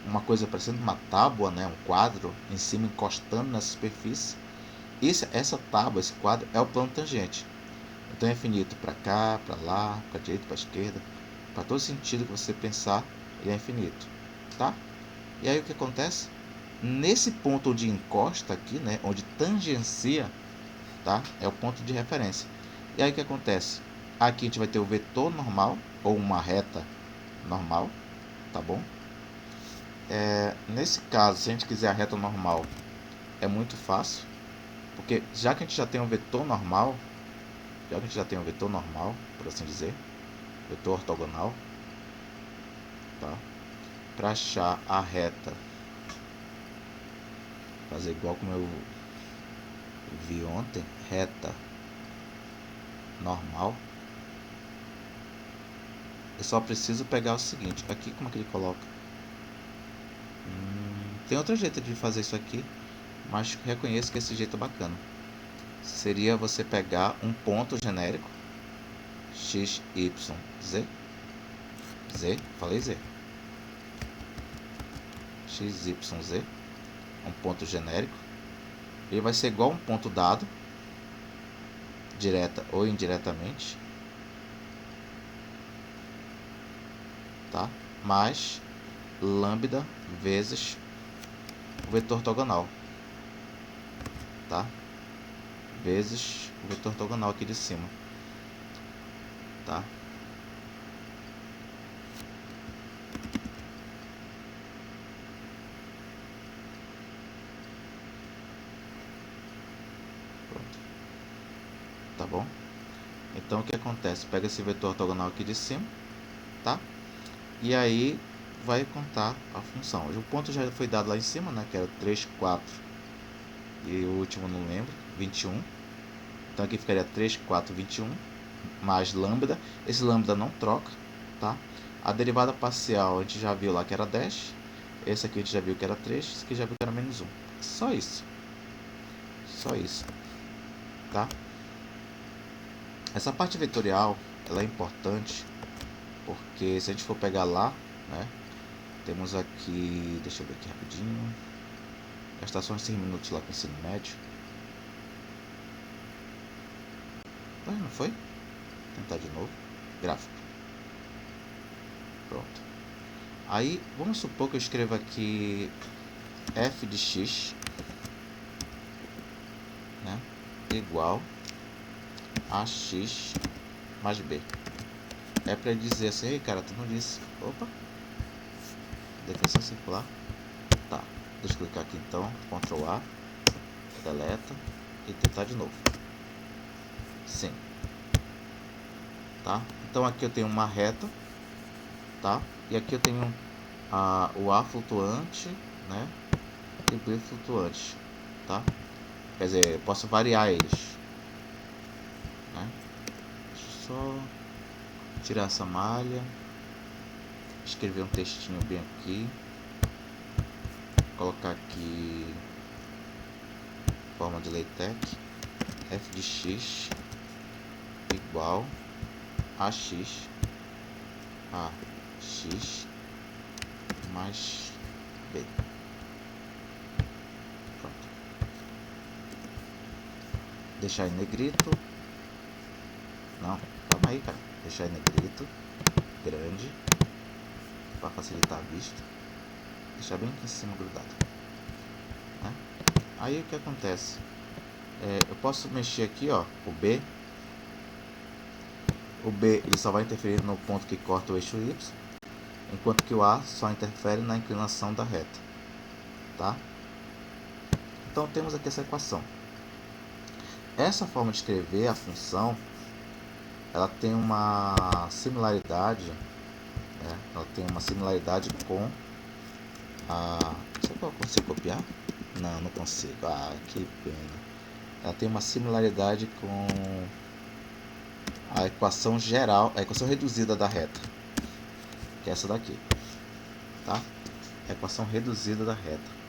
uma coisa parecendo uma tábua, né? Um quadro em cima encostando na superfície. Essa tábua, esse quadro é o plano tangente. Então é infinito para cá, para lá, para direita, para esquerda, para todo sentido que você pensar, ele é infinito, tá? E aí o que acontece? Nesse ponto onde encosta aqui, né, onde tangencia, tá? É o ponto de referência. E aí o que acontece? Aqui a gente vai ter o vetor normal ou uma reta normal, tá bom? Nesse caso, se a gente quiser a reta normal, é muito fácil, porque já que a gente já tem um vetor normal, por assim dizer, vetor ortogonal, tá? Para achar a reta, fazer igual como eu vi ontem, reta normal, eu só preciso pegar o seguinte, aqui como é que ele coloca? Tem outro jeito de fazer isso aqui, mas reconheço que esse jeito é bacana. Seria você pegar um ponto genérico, x, y, z, falei z, x, y, z, um ponto genérico, ele vai ser igual a um ponto dado, direta ou indiretamente, tá? Mais lambda vezes o vetor ortogonal, tá? Vezes o vetor ortogonal aqui de cima, tá? Pronto. Tá bom? Então o que acontece? Pega esse vetor ortogonal aqui de cima, tá? E aí vai contar a função. O ponto já foi dado lá em cima, né? Que era 3, 4 e o último não lembro, 21. Então aqui ficaria 3, 4, 21 mais lambda. Esse lambda não troca, tá? A derivada parcial a gente já viu lá que era 10. Esse aqui a gente já viu que era 3. Esse aqui já viu que era menos 1. Só isso. Só isso, tá? Essa parte vetorial, ela é importante porque se a gente for pegar lá, né? Temos aqui, deixa eu ver aqui rapidinho. Gastar só uns 5 minutos lá com o ensino médio. Não foi? Vou tentar de novo. Gráfico. Pronto. Aí, vamos supor que eu escreva aqui f de x, né, igual a x mais b. É para dizer assim, ei cara, tu não disse. Opa! Definição circular. Tá. Deixa eu clicar aqui então. Ctrl A. Deleta. E tentar de novo. Sim. Tá? Então aqui eu tenho uma reta. Tá? E aqui eu tenho o A flutuante, né? E B flutuante. Tá? Quer dizer, eu posso variar eles. Né? Deixa eu só tirar essa malha. Escrever um textinho bem aqui. Colocar aqui forma de LaTeX, f de x igual a x mais b. Pronto. Deixar em negrito. Não, calma aí, cara. Deixar em negrito, grande, para facilitar a vista. Deixar bem aqui em cima grudado, né? Aí o que acontece? Eu posso mexer aqui, ó, o B. O B ele só vai interferir no ponto que corta o eixo Y, enquanto que o A só interfere na inclinação da reta, tá? Então temos aqui essa equação. Essa forma de escrever a função, ela tem uma similaridade, né? Ela tem uma similaridade com a... Será que eu consigo copiar? Não, não consigo. Ah, que pena. Ela tem uma similaridade com a equação geral, a equação reduzida da reta, que é essa daqui, tá? A equação reduzida da reta.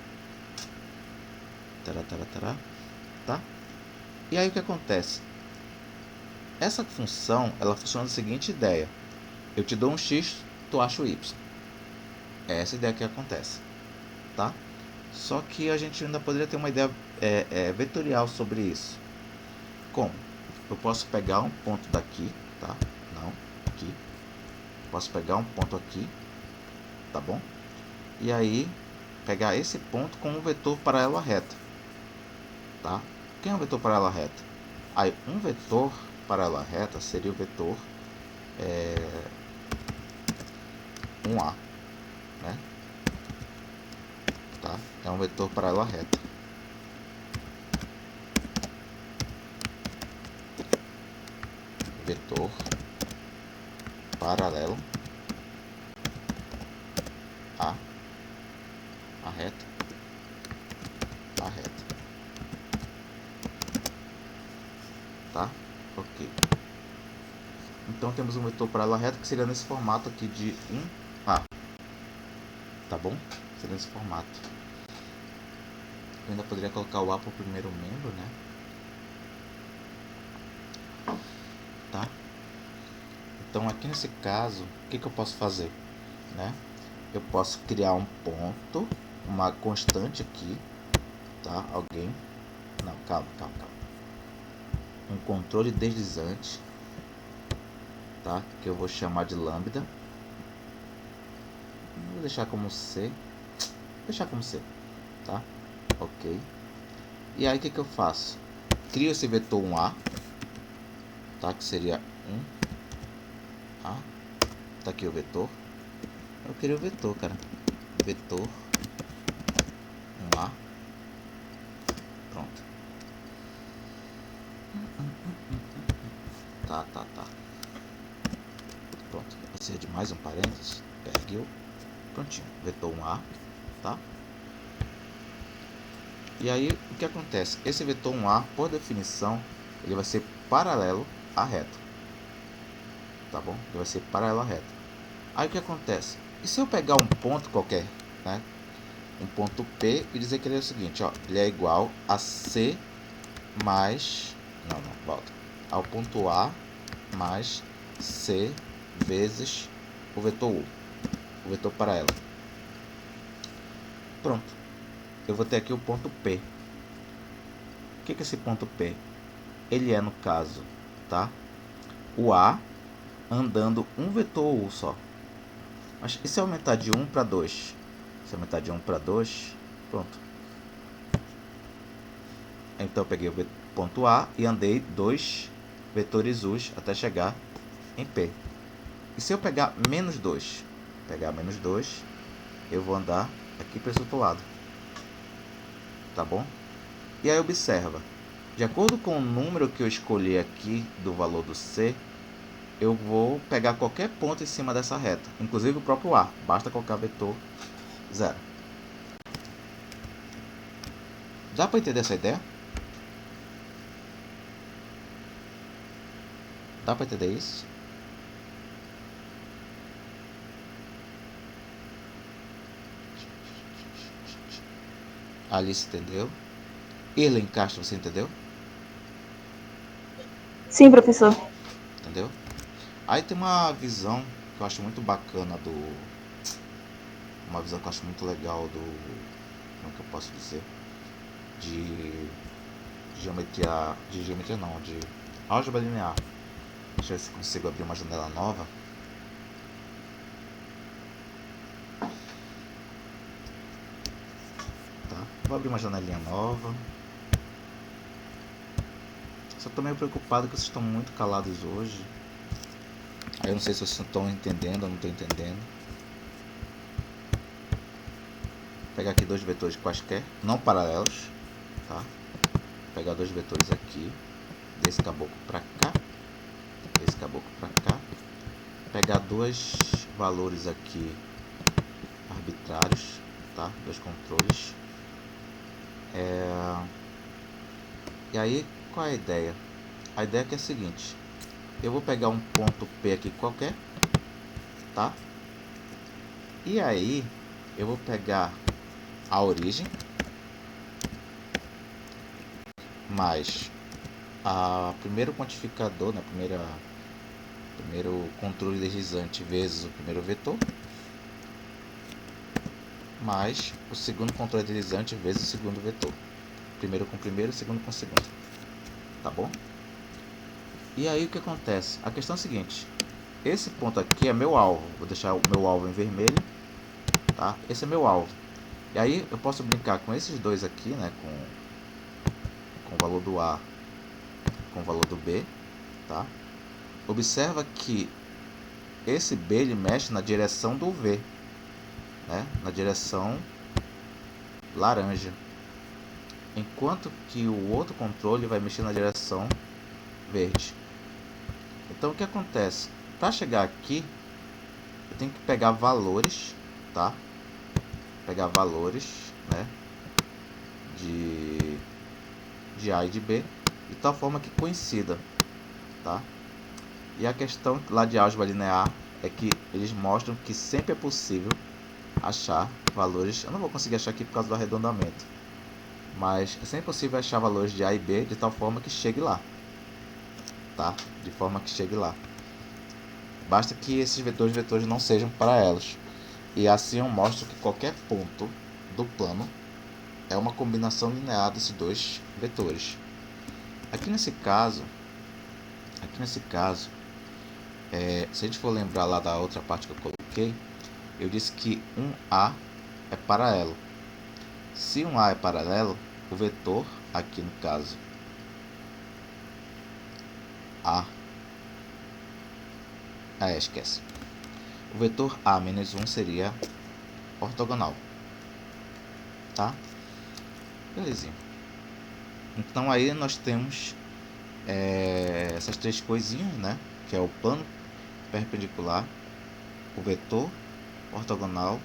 Tá? E aí o que acontece? Essa função, ela funciona da seguinte ideia: eu te dou um x, tu acha o y. É essa ideia que acontece, tá? Só que a gente ainda poderia ter uma ideia vetorial sobre isso. Como? Eu posso pegar um ponto daqui, tá? Não, aqui. Posso pegar um ponto aqui, tá bom? E aí pegar esse ponto com um vetor paralelo à reta, tá? Quem é um vetor paralelo à reta? Aí um vetor paralelo à reta seria o vetor 1A, né? Tá? É um vetor paralelo à reta. Vetor paralelo à reta. Tá? Ok. Então temos um vetor paralelo à reta que seria nesse formato aqui de 1A. Tá bom? Seria nesse formato. Eu ainda poderia colocar o A para o primeiro membro, né? Tá? Então aqui nesse caso, o que eu posso fazer, né? Eu posso criar um ponto, uma constante aqui, tá? Não, calma. Um controle deslizante, tá? Que eu vou chamar de lambda. Vou deixar como C. Tá? Ok. E aí o que eu faço? Crio esse vetor 1A, tá? Que seria 1A. Tá aqui o vetor. Eu queria o vetor, cara. Vetor 1A. Pronto. Tá. Pronto. Precisa de mais um parênteses. Pegue o. Prontinho. Vetor 1A. Tá? E aí o que acontece? Esse vetor 1A, por definição, ele vai ser paralelo à reta. Tá bom? Ele vai ser paralelo à reta. Aí o que acontece? E se eu pegar um ponto qualquer, né? Um ponto P e dizer que ele é o seguinte, ó, ele é igual a C mais... Não, volta. Ao ponto A mais C vezes o vetor U. O vetor paralelo. Pronto. Eu vou ter aqui o ponto P. O que é esse ponto P? Ele é, no caso, tá? O A andando um vetor U só. Mas e se eu aumentar de 1 para 2? Se eu aumentar de 1 para 2, pronto. Então eu peguei o ponto A e andei 2 vetores U até chegar em P. E se eu pegar menos 2? Pegar menos 2, eu vou andar aqui para esse outro lado. Tá bom? E aí observa. De acordo com o número que eu escolhi aqui do valor do C, eu vou pegar qualquer ponto em cima dessa reta, inclusive o próprio A. Basta colocar vetor 0. Dá para entender essa ideia? Dá para entender isso? Alice entendeu? Elencastre, você entendeu? Sim, professor. Entendeu? Aí tem uma visão que eu acho muito bacana uma visão que eu acho muito legal como é que eu posso dizer? De geometria não, de álgebra linear. Deixa eu ver se consigo abrir uma janela nova. Tá? Vou abrir uma janelinha nova. Só tô meio preocupado que vocês estão muito calados hoje. Aí eu não sei se vocês estão entendendo ou não estão entendendo. Vou pegar aqui dois vetores quaisquer, não paralelos, tá? Vou pegar dois vetores aqui, desse caboclo para cá, desse caboclo para cá. Pegar dois valores aqui arbitrários, tá? Dois controles. E aí, qual é a ideia? A ideia é que é a seguinte: eu vou pegar um ponto P aqui qualquer, tá? E aí, eu vou pegar a origem mais a primeiro quantificador, né? Primeiro controle deslizante vezes o primeiro vetor, mais o segundo controle deslizante vezes o segundo vetor. Primeiro com primeiro, segundo com segundo. Tá bom? E aí o que acontece? A questão é a seguinte: esse ponto aqui é meu alvo. Vou deixar o meu alvo em vermelho, tá? Esse é meu alvo. E aí eu posso brincar com esses dois aqui, né? Com o valor do A, com o valor do B, tá? Observa que esse B ele mexe na direção do V, né? Na direção laranja, enquanto que o outro controle vai mexer na direção verde. Então o que acontece? Para chegar aqui, eu tenho que pegar valores, tá? Pegar valores, né? De A e de B, de tal forma que coincida, tá? E a questão lá de álgebra linear é que eles mostram que sempre é possível achar valores. Eu não vou conseguir achar aqui por causa do arredondamento, mas é sempre possível achar valores de A e B de tal forma que chegue lá, tá? De forma que chegue lá. Basta que esses vetores não sejam paralelos. E assim eu mostro que qualquer ponto do plano é uma combinação linear desses dois vetores. Aqui nesse caso, se a gente for lembrar lá da outra parte que eu coloquei, eu disse que um A é paralelo. Se um A é paralelo, o vetor, aqui no caso A, esquece. O vetor A menos 1 seria ortogonal, tá? Belezinha. Então aí nós temos essas três coisinhas, né? Que é o plano perpendicular, o vetor ortogonal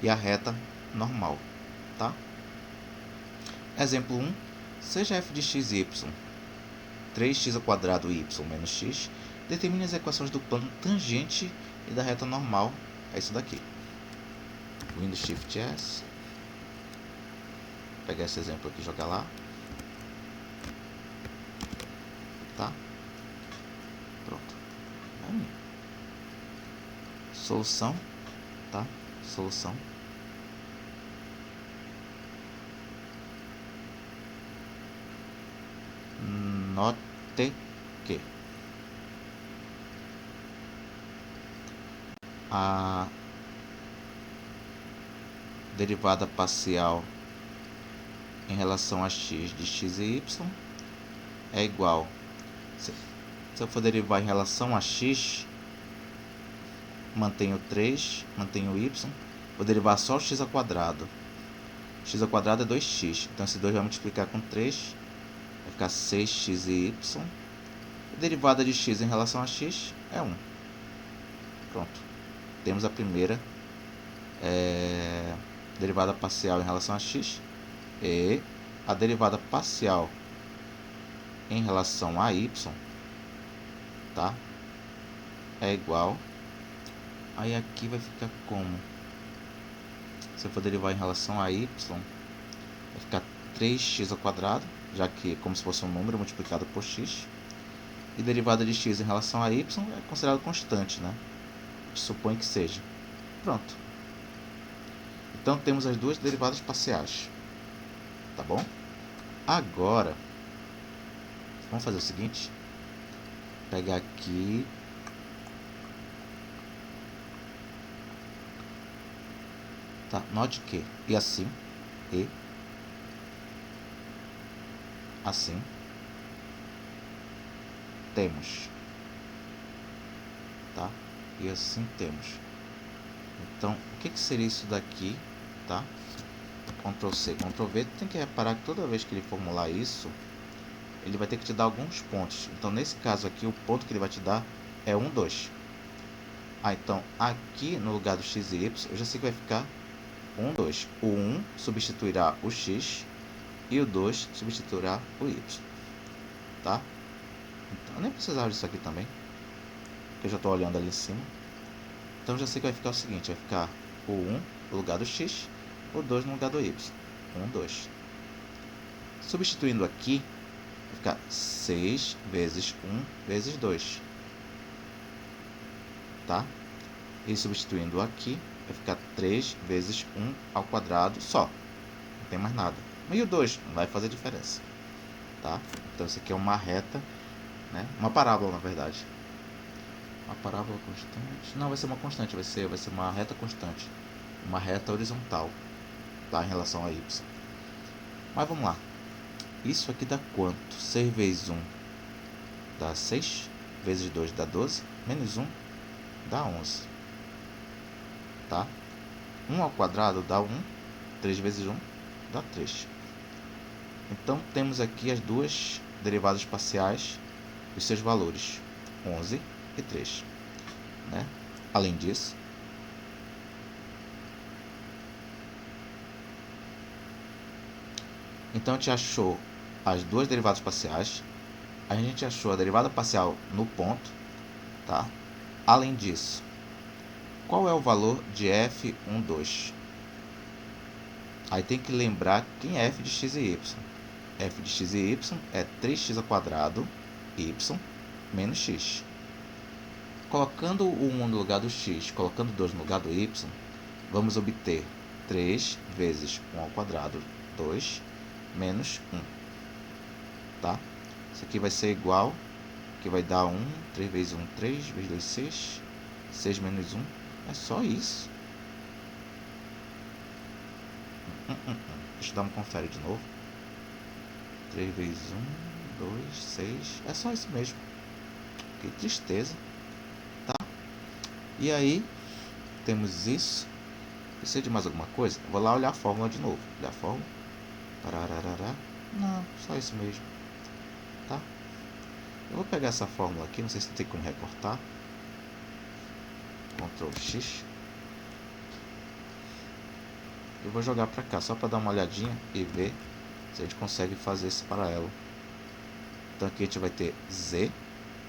e a reta normal, tá? Exemplo 1. Seja f de x e y 3x ao quadrado y menos x, determine as equações do plano tangente e da reta normal. É isso daqui. Windows Shift S. Vou pegar esse exemplo aqui e jogar lá. Tá? Pronto. Solução. Tá? Solução. Note que a derivada parcial em relação a x de x e y é igual. Se eu for derivar em relação a x, mantenho 3, mantenho y, vou derivar só o x ao quadrado. X ao quadrado é 2x, então esse 2 vai multiplicar com 3, vai ficar 6x e y. A derivada de x em relação a x é 1. Pronto. Temos a primeira derivada parcial em relação a x, e a derivada parcial em relação a y, tá? É igual. Aí aqui vai ficar como? Se eu for derivar em relação a y, vai ficar 3x ao quadrado, já que é como se fosse um número multiplicado por x. E derivada de x em relação a y é considerado constante, né? Supõe que seja. Pronto. Então temos as duas derivadas parciais. Tá bom? Agora, vamos fazer o seguinte. Pegar aqui. Tá? Note que e assim temos, tá? E assim temos. Então, o que seria isso daqui, tá? Ctrl C, Ctrl V. Tem que reparar que toda vez que ele formular isso, ele vai ter que te dar alguns pontos. Então, nesse caso aqui, o ponto que ele vai te dar é 1, 2. Então, aqui no lugar do x e y, eu já sei que vai ficar 1, 2. O 1 substituirá o x e o 2 substituirá o y. Tá? Então, eu nem precisava disso aqui também, porque eu já estou olhando ali em cima. Então, já sei que vai ficar o seguinte. Vai ficar o 1 no lugar do x, o 2 no lugar do y. 1, 2. Substituindo aqui, vai ficar 6 vezes 1 vezes 2. Tá? E substituindo aqui, vai ficar 3 vezes 1 ao quadrado só. Não tem mais nada. E o 2 não vai fazer diferença. Tá? Então, isso aqui é uma reta, né? Uma parábola, na verdade. Uma parábola constante. Não, vai ser uma constante. Vai ser uma reta constante. Uma reta horizontal. Tá? Em relação a y. Mas vamos lá. Isso aqui dá quanto? 6 vezes 1 dá 6. Vezes 2 dá 12. Menos 1 dá 11. Tá? 1 ao quadrado dá 1. 3 vezes 1 dá 3. Então, temos aqui as duas derivadas parciais, os seus valores, 11 e 3. Né? Além disso, então a gente achou as duas derivadas parciais, a gente achou a derivada parcial no ponto, tá? Além disso, qual é o valor de f(1,2)? Aí tem que lembrar quem é f de x e y. F de x e y é 3x ao quadrado y menos x. Colocando o 1 no lugar do x, colocando o 2 no lugar do y, vamos obter 3 vezes 1 ao quadrado, 2, menos 1. Tá? Isso aqui vai ser igual, que vai dar 1, 3 vezes 1, 3, vezes 2, 6, 6 menos 1, é só isso. Deixa eu dar uma confere de novo. 3 vezes 1, 2, 6, é só isso mesmo. Que tristeza. Tá? E aí, temos isso. Precisa de mais alguma coisa? Vou lá olhar a fórmula de novo. Olhar a fórmula. Parararará. Não, só isso mesmo. Tá? Eu vou pegar essa fórmula aqui. Não sei se tem como recortar. Ctrl X. Eu vou jogar para cá só para dar uma olhadinha e ver se a gente consegue fazer esse paralelo. Então aqui a gente vai ter z,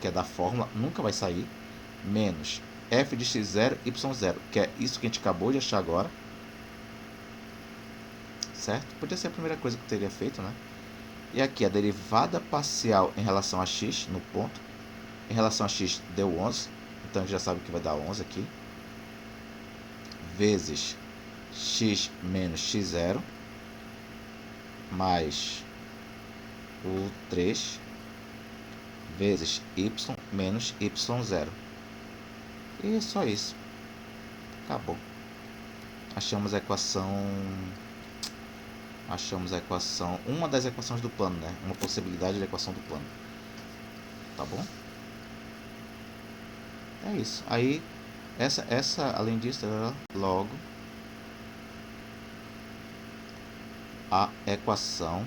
que é da fórmula, nunca vai sair, menos f de x0, y0, que é isso que a gente acabou de achar agora. Certo? Podia ser a primeira coisa que eu teria feito, né? E aqui a derivada parcial em relação a x, no ponto. Em relação a x deu 11, então a gente já sabe que vai dar 11 aqui. Vezes x menos x0, mais o 3, vezes y menos y0. E é só isso. Acabou. Achamos a equação, uma das equações do plano, né? Uma possibilidade de equação do plano. Tá bom? É isso. Aí, essa além disso, logo, a equação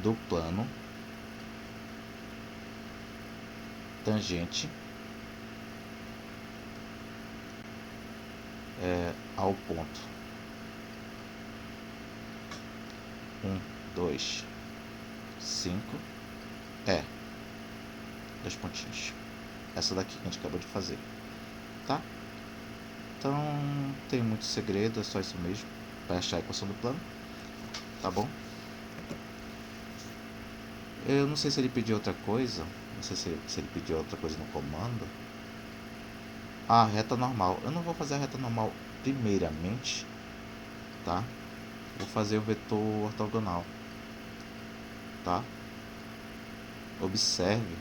do plano tangente ao ponto 1, 2, 5 é dois pontinhos. Essa daqui que a gente acabou de fazer, tá? Então, não tem muito segredo, é só isso mesmo. para achar a equação do plano, tá bom? Eu não sei se ele pediu outra coisa, não sei se ele pediu outra coisa no comando. Ah, reta normal. Eu não vou fazer a reta normal primeiramente, tá? Vou fazer o vetor ortogonal, tá? Observe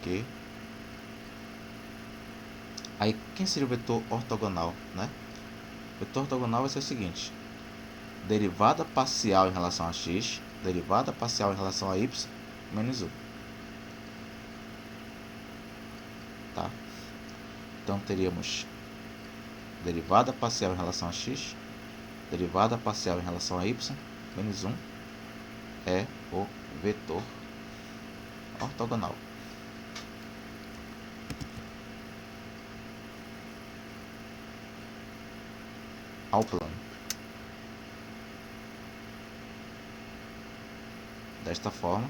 que aí quem seria o vetor ortogonal, né? O vetor ortogonal vai ser o seguinte: derivada parcial em relação a x, derivada parcial em relação a y, menos 1. Tá? Então teríamos derivada parcial em relação a x, derivada parcial em relação a y, menos 1 é o vetor ortogonal. Ao plano. Desta forma,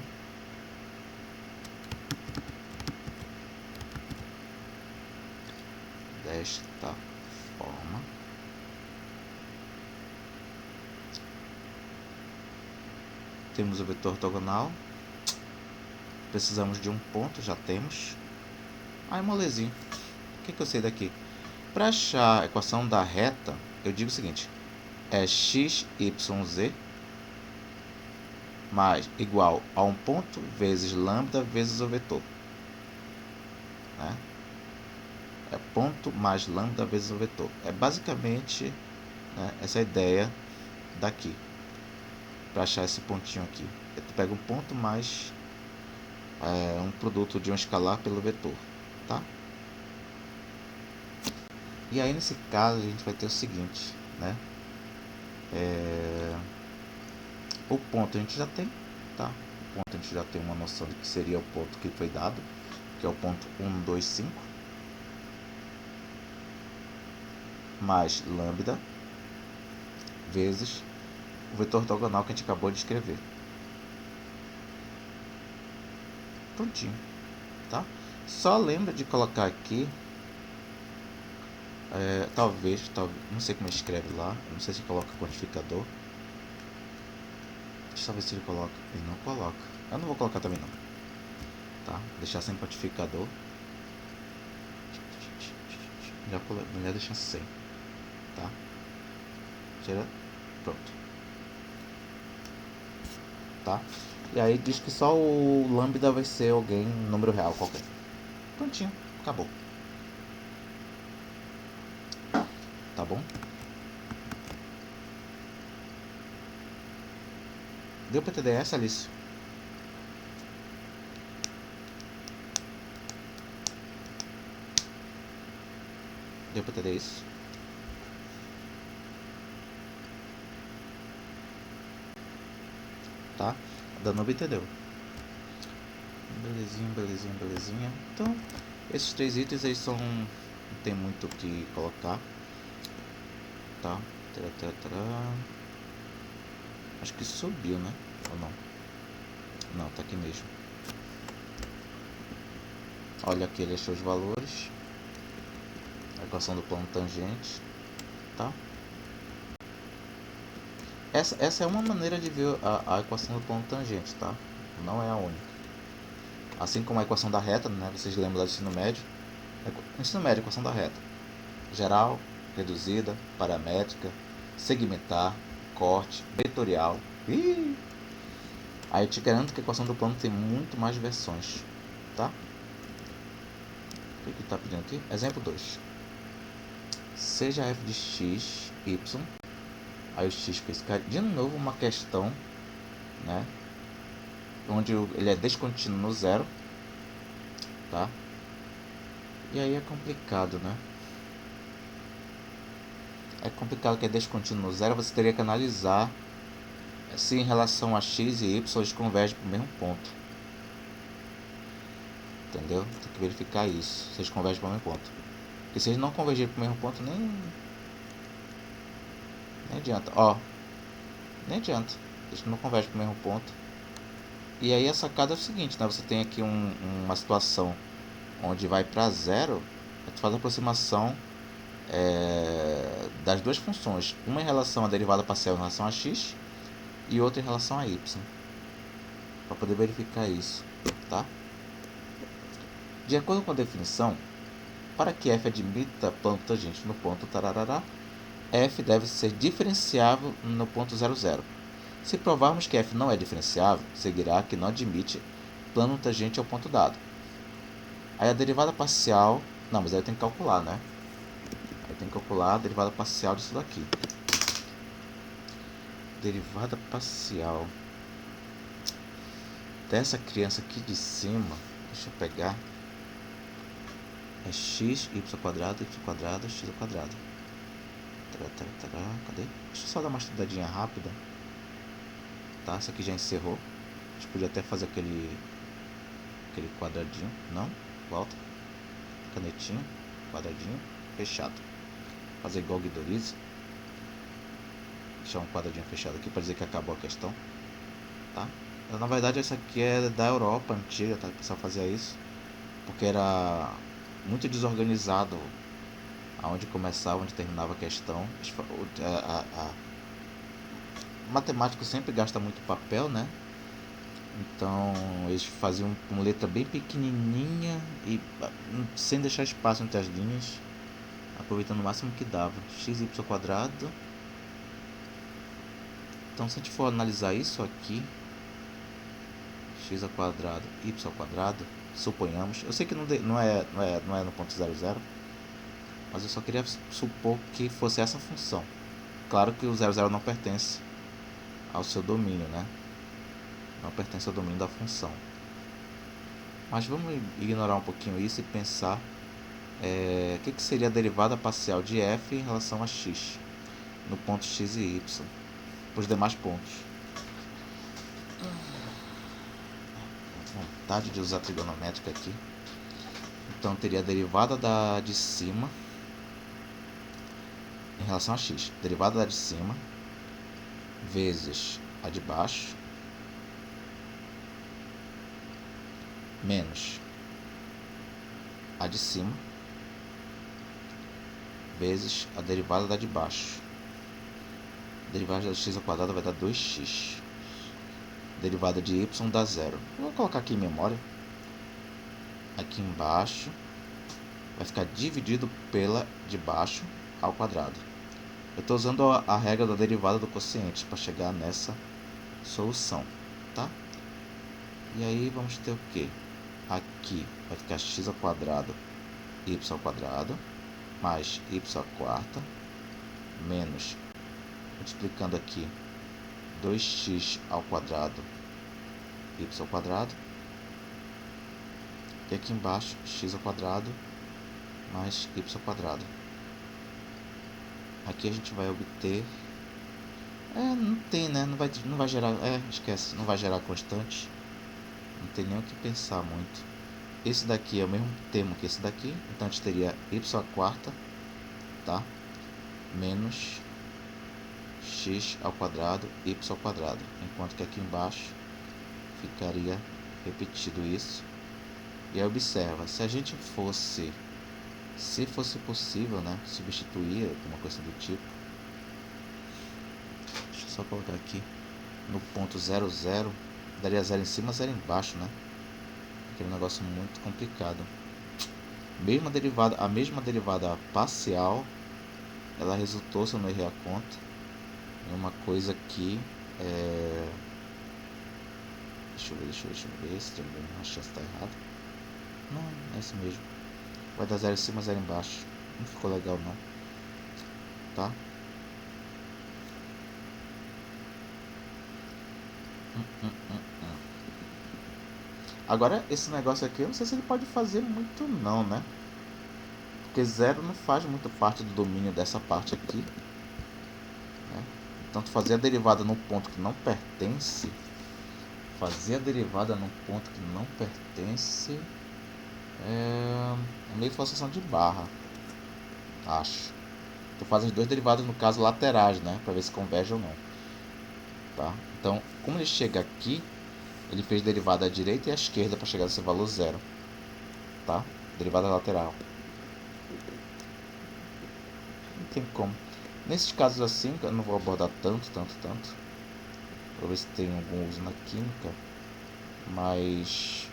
temos o vetor ortogonal. Precisamos de um ponto, já temos. Aí, molezinho. O que eu sei daqui? Para achar a equação da reta, eu digo o seguinte: é x, y, z mais igual a um ponto vezes lambda vezes o vetor, né? É ponto mais lambda vezes o vetor. É basicamente, né, essa ideia daqui. Para achar esse pontinho aqui, tu pega um ponto mais um produto de um escalar pelo vetor, tá? E aí nesse caso a gente vai ter o seguinte, né? O ponto a gente já tem, tá? O ponto a gente já tem uma noção de que seria o ponto que foi dado, que é o ponto 1, 2, 5, mais lambda vezes o vetor ortogonal que a gente acabou de escrever. Prontinho, tá? Só lembra de colocar aqui, talvez, não sei como escreve lá, não sei se coloca quantificador. Deixa eu ver se ele coloca. Ele não coloca. Eu não vou colocar também não, tá? Deixar sem quantificador. Já deixa sem, tá? Tira, pronto, tá? E aí diz que só o lambda vai ser alguém, número real qualquer. Prontinho, acabou. Tá bom? Deu pra entender essa, Alice? Deu pra entender isso? Tá? Danube entendeu. Belezinha, belezinha, belezinha. Então, esses 3 itens aí são... não tem muito o que colocar. Tá? Acho que subiu, né? Ou não? Não, tá aqui mesmo. Olha aqui, ele achou os valores. A equação do plano tangente. Tá? Essa é uma maneira de ver a equação do plano tangente, tá? Não é a única. Assim como a equação da reta, né? Vocês lembram lá do ensino médio? Ensino médio, equação da reta. Geral, reduzida, paramétrica, segmentar, corte, vetorial. Aí eu te garanto que a equação do plano tem muito mais versões, tá? O que está pedindo aqui? Exemplo 2. Seja f de x, y. Aí o x fica de novo uma questão, né? Onde ele é descontínuo no zero, tá? E aí é complicado, né? É complicado que é descontínuo no zero. Você teria que analisar se em relação a x e y eles convergem para o mesmo ponto. Entendeu? Tem que verificar isso, se eles convergem para o mesmo ponto. Porque se eles não convergirem para o mesmo ponto, nem adianta. Ó, nem adianta. Eles não convergem para o mesmo ponto. E aí a sacada é o seguinte, né? Você tem aqui uma situação onde vai para zero, tu faz a aproximação das duas funções, uma em relação à derivada parcial em relação a x e outra em relação a y, para poder verificar isso, tá? De acordo com a definição, para que f admita plano tangente no ponto tarará, f deve ser diferenciável no ponto 00. Se provarmos que f não é diferenciável, seguirá que não admite plano tangente ao ponto dado. Aí a derivada parcial... Não, mas aí eu tenho que calcular, né? Aí tem que calcular a derivada parcial disso daqui. Derivada parcial dessa criança aqui de cima. Deixa eu pegar. É x, y quadrado, x ao quadrado. Cadê? Deixa eu só dar uma estudadinha rápida. Tá, essa aqui já encerrou. A gente podia até fazer aquele quadradinho. Não, volta. Canetinha, quadradinho, fechado. Fazer igual o Guidorize. Deixar um quadradinho fechado aqui para dizer que acabou a questão. Tá? Na verdade essa aqui é da Europa antiga, tá? O pessoal fazia isso porque era muito desorganizado aonde começava, onde terminava a questão. O matemático sempre gasta muito papel, né? Então eles faziam com letra bem pequenininha e sem deixar espaço entre as linhas, aproveitando o máximo que dava. X, y quadrado. Então se a gente for analisar isso aqui, x ao quadrado, y ao quadrado, suponhamos, eu sei que não é no ponto 00, mas eu só queria supor que fosse essa função. Claro que o 00 não pertence ao seu domínio, né? Não pertence ao domínio da função. Mas vamos ignorar um pouquinho isso e pensar o que seria a derivada parcial de f em relação a x no ponto x e y, para os demais pontos. Vontade de usar trigonométrica aqui. Então teria a derivada da de cima em relação a x. Derivada da de cima vezes a de baixo menos a de cima vezes a derivada da de baixo. A derivada de x ao quadrado vai dar 2x. Derivada de y dá 0. Vou colocar aqui em memória. Aqui embaixo vai ficar dividido pela de baixo ao quadrado. Eu estou usando a regra da derivada do quociente para chegar nessa solução, tá? E aí vamos ter o que? Aqui vai ficar x ao quadrado, y ao quadrado, mais y à quarta, menos, multiplicando aqui, 2x ao quadrado, y ao quadrado, e aqui embaixo, x ao quadrado, mais y ao quadrado. Aqui a gente vai obter... não tem, né? Não vai gerar... esquece, não vai gerar constante. Não tem nem o que pensar muito. Esse daqui é o mesmo termo que esse daqui. Então a gente teria y à quarta, tá? Menos x ao quadrado, y ao quadrado. Enquanto que aqui embaixo ficaria repetido isso. E aí observa, se a gente fosse... Se fosse possível, né, substituir alguma coisa do tipo. Deixa eu só colocar aqui. No ponto 00, daria 0 em cima, 0 embaixo, né? Aquele negócio muito complicado. A mesma derivada parcial, ela resultou, se eu não errei a conta, em uma coisa que deixa eu ver se tem alguma chance de estar errado. Não, é isso mesmo. Vai dar 0 em cima, 0 embaixo. Não ficou legal não. Tá? Agora esse negócio aqui eu não sei se ele pode fazer muito não, né? Porque 0 não faz muito parte do domínio dessa parte aqui, né? Então fazer a derivada num ponto que não pertence. Fazer a derivada num ponto que não pertence é meio forçação de barra, acho. Tu faz as duas derivadas, no caso laterais, né, para ver se converge ou não, tá? Então, como ele chega aqui, ele fez derivada à direita e à esquerda para chegar nesse valor 0, tá? Derivada lateral. tem como. Nesses casos assim, eu não vou abordar tanto. Vou ver se tem algum uso na química, mas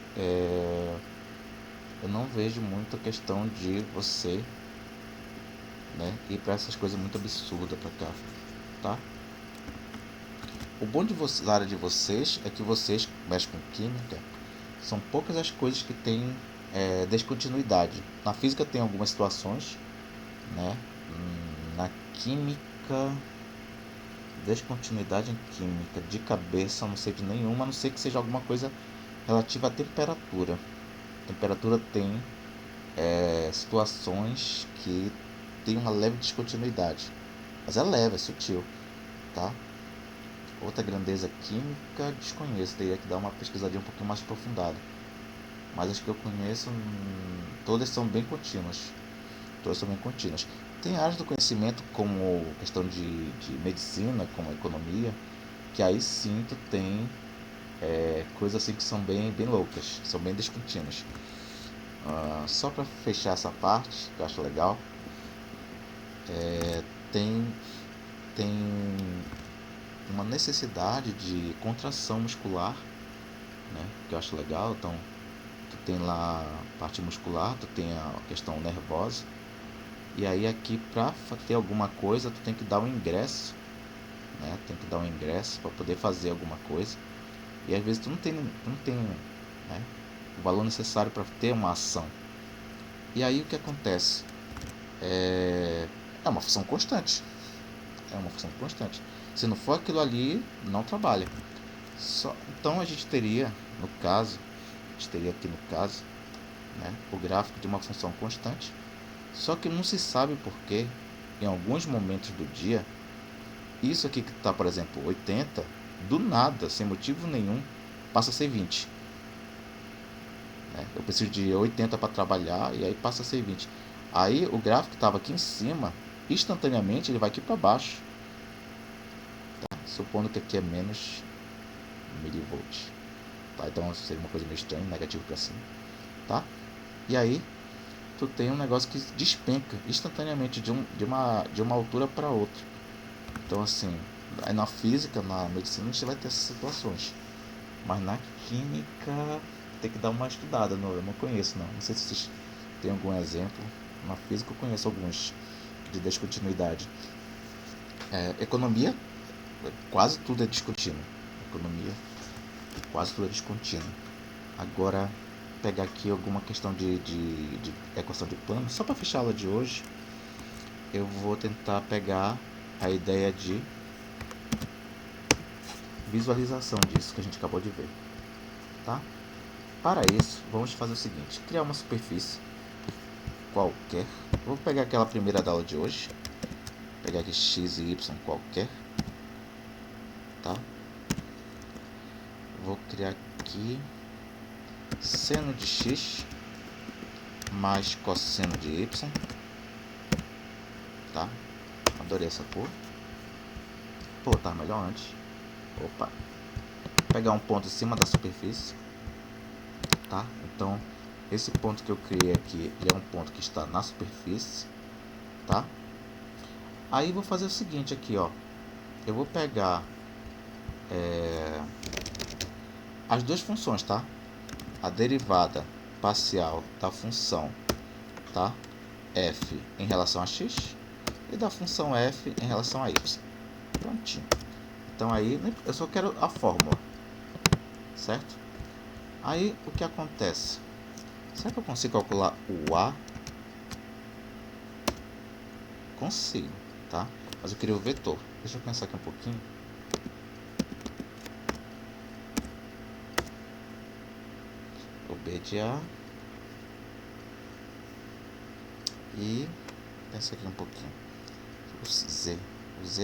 eu não vejo muito a questão de você, né, ir para essas coisas muito absurdas para cá, tá? O bom da área de vocês é que vocês mexem com química, são poucas as coisas que têm descontinuidade. Na física tem algumas situações, né? Na química, descontinuidade em química, de cabeça não sei de nenhuma, a não ser que seja alguma coisa relativa à temperatura. Temperatura tem situações que tem uma leve descontinuidade, mas é leve, é sutil, tá? Outra grandeza química, desconheço, teria que dar uma pesquisadinha um pouquinho mais aprofundada. Mas as que eu conheço, todas são bem contínuas. Tem áreas do conhecimento como questão de medicina, como economia, que aí sim tu tem coisas assim que são bem loucas, são bem descontínuas. Só para fechar essa parte, que eu acho legal, tem uma necessidade de contração muscular, né, que eu acho legal. Então tu tem lá a parte muscular, tu tem a questão nervosa, e aí aqui para ter alguma coisa tu tem que dar um ingresso, né, para poder fazer alguma coisa, e às vezes tu não tem, né, o valor necessário para ter uma ação. E aí o que acontece? É uma função constante. Se não for aquilo ali, não trabalha. Então a gente teria aqui no caso, né, o gráfico de uma função constante. Só que não se sabe porque, em alguns momentos do dia, isso aqui que está, por exemplo, 80, do nada, sem motivo nenhum, passa a ser 20. Eu preciso de 80 para trabalhar e aí passa a ser 20. Aí o gráfico que estava aqui em cima, instantaneamente ele vai aqui para baixo, tá? Supondo que aqui é menos milivolt, tá? Então seria uma coisa meio estranha, negativo para cima, tá? E aí tu tem um negócio que despenca instantaneamente de uma altura para outra. Então assim, aí na física, na medicina a gente vai ter essas situações, mas na química tem que dar uma estudada. Eu não conheço, não sei se vocês têm algum exemplo. Na física eu conheço alguns de descontinuidade. Economia, quase tudo é descontínuo. Agora, pegar aqui alguma questão de equação de plano, só para fechar a aula de hoje, eu vou tentar pegar a ideia de visualização disso que a gente acabou de ver, tá? Para isso, vamos fazer o seguinte: criar uma superfície qualquer. Vou pegar aquela primeira da aula de hoje, pegar aqui x e y qualquer, tá? Vou criar aqui seno de x mais cosseno de y, tá? Adorei essa cor. Pô, tá melhor antes. Opa. Pegar um ponto em cima da superfície, tá? Então esse ponto que eu criei aqui, ele é um ponto que está na superfície, tá? Aí vou fazer o seguinte aqui, ó. Eu vou pegar as duas funções, tá? A derivada parcial da função, tá, f em relação a x e da função f em relação a y. Prontinho. Então aí eu só quero a fórmula, certo? Aí o que acontece? Será que eu consigo calcular o a? Consigo, tá? Mas eu queria o vetor. Deixa eu pensar aqui um pouquinho. O b de a e pensa aqui um pouquinho. O z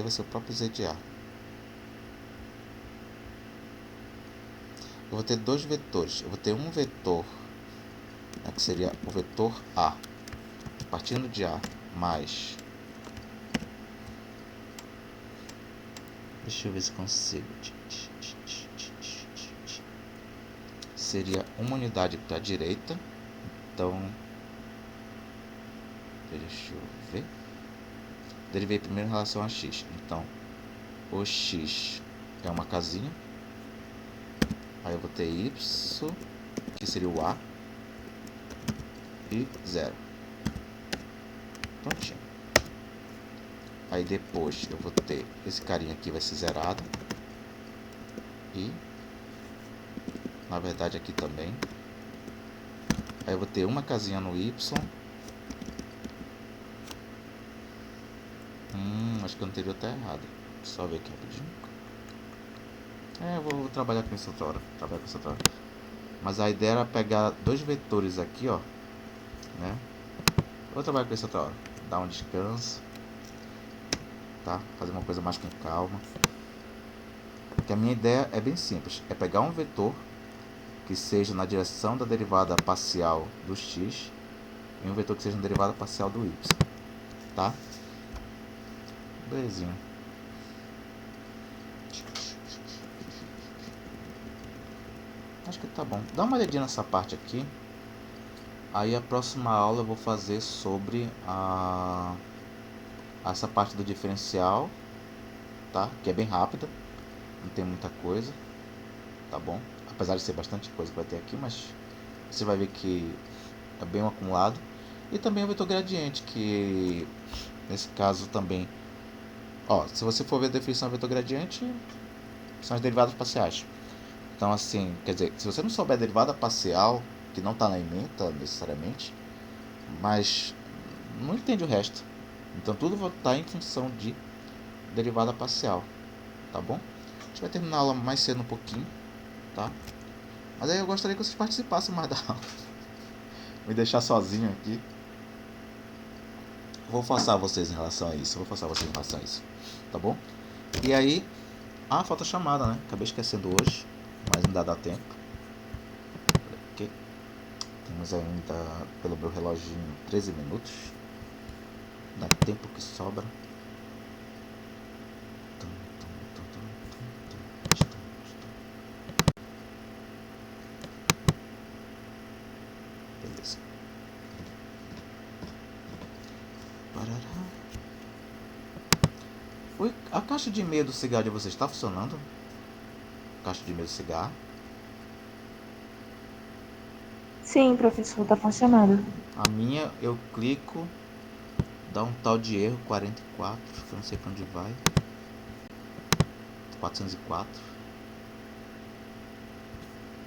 vai ser o próprio z de a. Eu vou ter dois vetores. Eu vou ter um vetor, né, que seria o vetor a, partindo de a, mais, deixa eu ver se consigo, seria uma unidade para a direita. Então deixa eu ver, derivei primeiro em relação a x. Então, o x é uma casinha. Aí eu vou ter y, que seria o a, e 0. Prontinho. Aí depois eu vou ter esse carinha aqui, vai ser zerado. E, na verdade, aqui também. Aí eu vou ter uma casinha no y. Acho que o anterior tá errado. Só ver aqui rapidinho. Eu vou trabalhar com isso outra hora. Mas a ideia era pegar dois vetores aqui, ó, né? Vou trabalhar com isso outra hora. Dar um descanso, tá? Fazer uma coisa mais com calma. Porque a minha ideia é bem simples. É pegar um vetor que seja na direção da derivada parcial do x e um vetor que seja na derivada parcial do y, tá? Belezinha. Acho que tá bom. Dá uma olhadinha nessa parte aqui. Aí a próxima aula eu vou fazer sobre essa parte do diferencial, tá? Que é bem rápida, não tem muita coisa, tá bom? Apesar de ser bastante coisa que vai ter aqui, mas você vai ver que é bem acumulado. E também o vetor gradiente, que nesse caso também, ó, se você for ver a definição do vetor gradiente, são as derivadas parciais. Então assim, quer dizer, se você não souber a derivada parcial, que não está na ementa necessariamente, mas não entende o resto. Então tudo vai estar em função de derivada parcial, tá bom? A gente vai terminar a aula mais cedo um pouquinho, tá? Mas aí eu gostaria que vocês participassem mais da aula. Me deixar sozinho aqui. Vou forçar vocês em relação a isso. Tá bom? E aí, falta chamada, né? Acabei esquecendo hoje, mas ainda dá tempo. Ok. Temos ainda, pelo meu reloginho, 13 minutos. Dá tempo que sobra. Beleza. Oi, a caixa de e-mail do cigarro de vocês está funcionando? Caixa de e-mail do cigarro? Sim, professor, tá funcionando. A minha, eu clico, dá um tal de erro 44, que eu não sei pra onde vai. 404.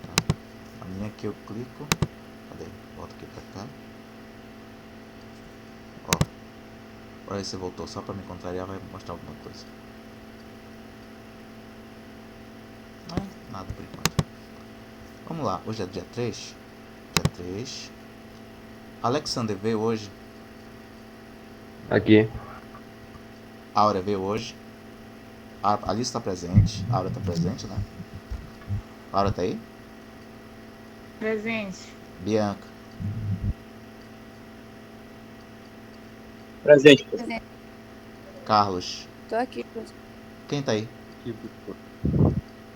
Tá. A minha aqui eu clico. Cadê? Volta aqui pra cá. Ó. Olha aí, você voltou só pra me contrariar, vai mostrar alguma coisa. Nada por enquanto. Vamos lá, hoje é dia 3. Dia 3. Alexander veio hoje. Aqui. Áurea veio hoje. A Alice está presente. A Áurea está presente, né? A Áurea tá aí? Presente. Bianca. Presente. Carlos. Tô aqui, professor. Quem tá aí?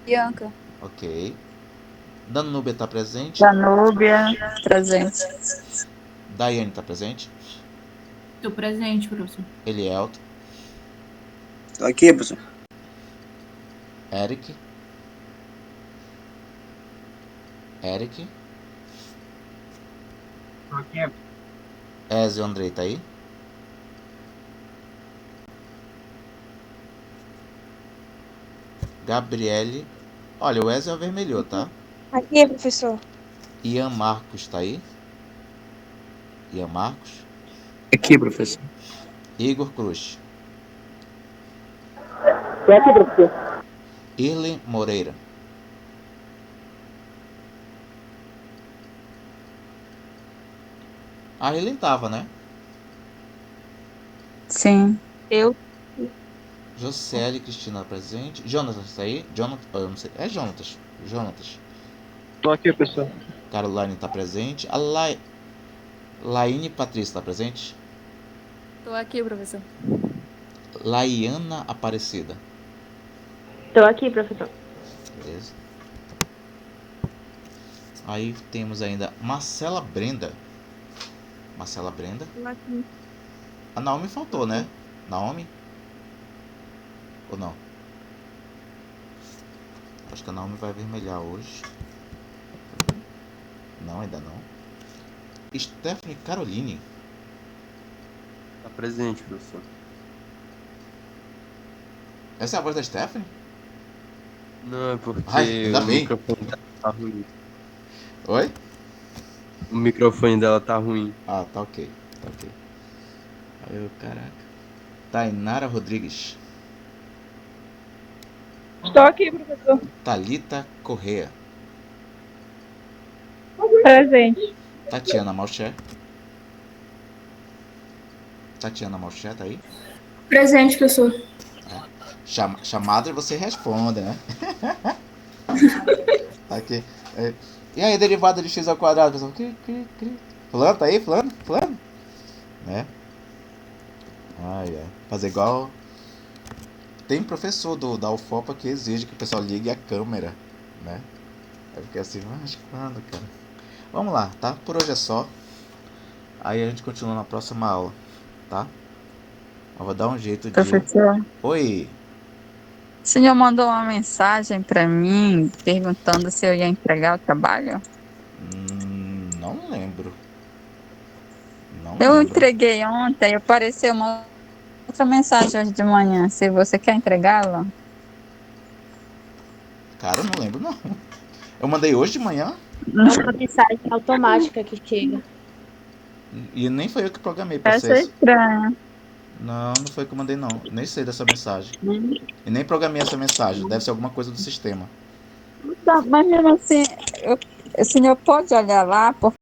Bianca. Ok. Danúbia tá presente. Danúbia. Presente. Daiane tá presente. Tô presente, professor. Elielto. Tô aqui, professor. Eric. Tô aqui. Ezio Andrei tá aí? Gabriele. Olha, o Ezio avermelhou, tá? Aqui, professor. Ian Marcos tá aí? Ian Marcos. Aqui, professor. Igor Cruz. Tô aqui, professor. Irlen Moreira. A Irlen tava, né? Sim. Eu. Josiele Cristina presente. Jonatas tá aí? Jonatas, eu não sei. É Jonatas. Tô aqui, professor. Caroline tá presente. A Laine Patrícia tá presente? Tô aqui, professor. Laiana Aparecida. Tô aqui, professor. Beleza. Aí temos ainda Marcela Brenda. Tô aqui. A Naomi faltou, né? Naomi? Ou não? Acho que a Naomi vai vermelhar hoje. Não, ainda não. Stephanie Caroline. Tá presente, professor. Essa é a voz da Stephanie? Não, é porque Ai, ainda o bem. microfone dela tá ruim. Oi? O microfone dela tá ruim. Ah, tá ok. Tá ok. Ai, caraca. Tainara Rodrigues. Estou aqui, professor. Thalita Correa. Presente. Tatiana Malché. Tatiana Malché, tá aí? Presente, professor. Chamada você responde, né? Tá aqui. É. E aí, derivada de x ao quadrado, pessoal? Fulano, tá aí? Fulano? Né? Ai, ai. Fazer igual. Tem professor da UFOPA que exige que o pessoal ligue a câmera, né? Eu fiquei assim, mas quando, cara? Vamos lá, tá? Por hoje é só. Aí a gente continua na próxima aula, tá? Eu vou dar um jeito de... Professor, Oi! o senhor mandou uma mensagem para mim perguntando se eu ia entregar o trabalho? Não lembro. Não Eu lembro. entreguei ontem, apareceu uma outra mensagem hoje de manhã. Se você quer entregá-la? Cara, eu não lembro, não. Eu mandei hoje de manhã É uma mensagem automática que chega. e nem foi eu que programei pra Essa é vocês. estranha. Não foi que eu mandei, não. Nem sei dessa mensagem. E nem programei essa mensagem. Deve ser alguma coisa do sistema. Tá, mas mesmo assim, o senhor pode olhar lá, porque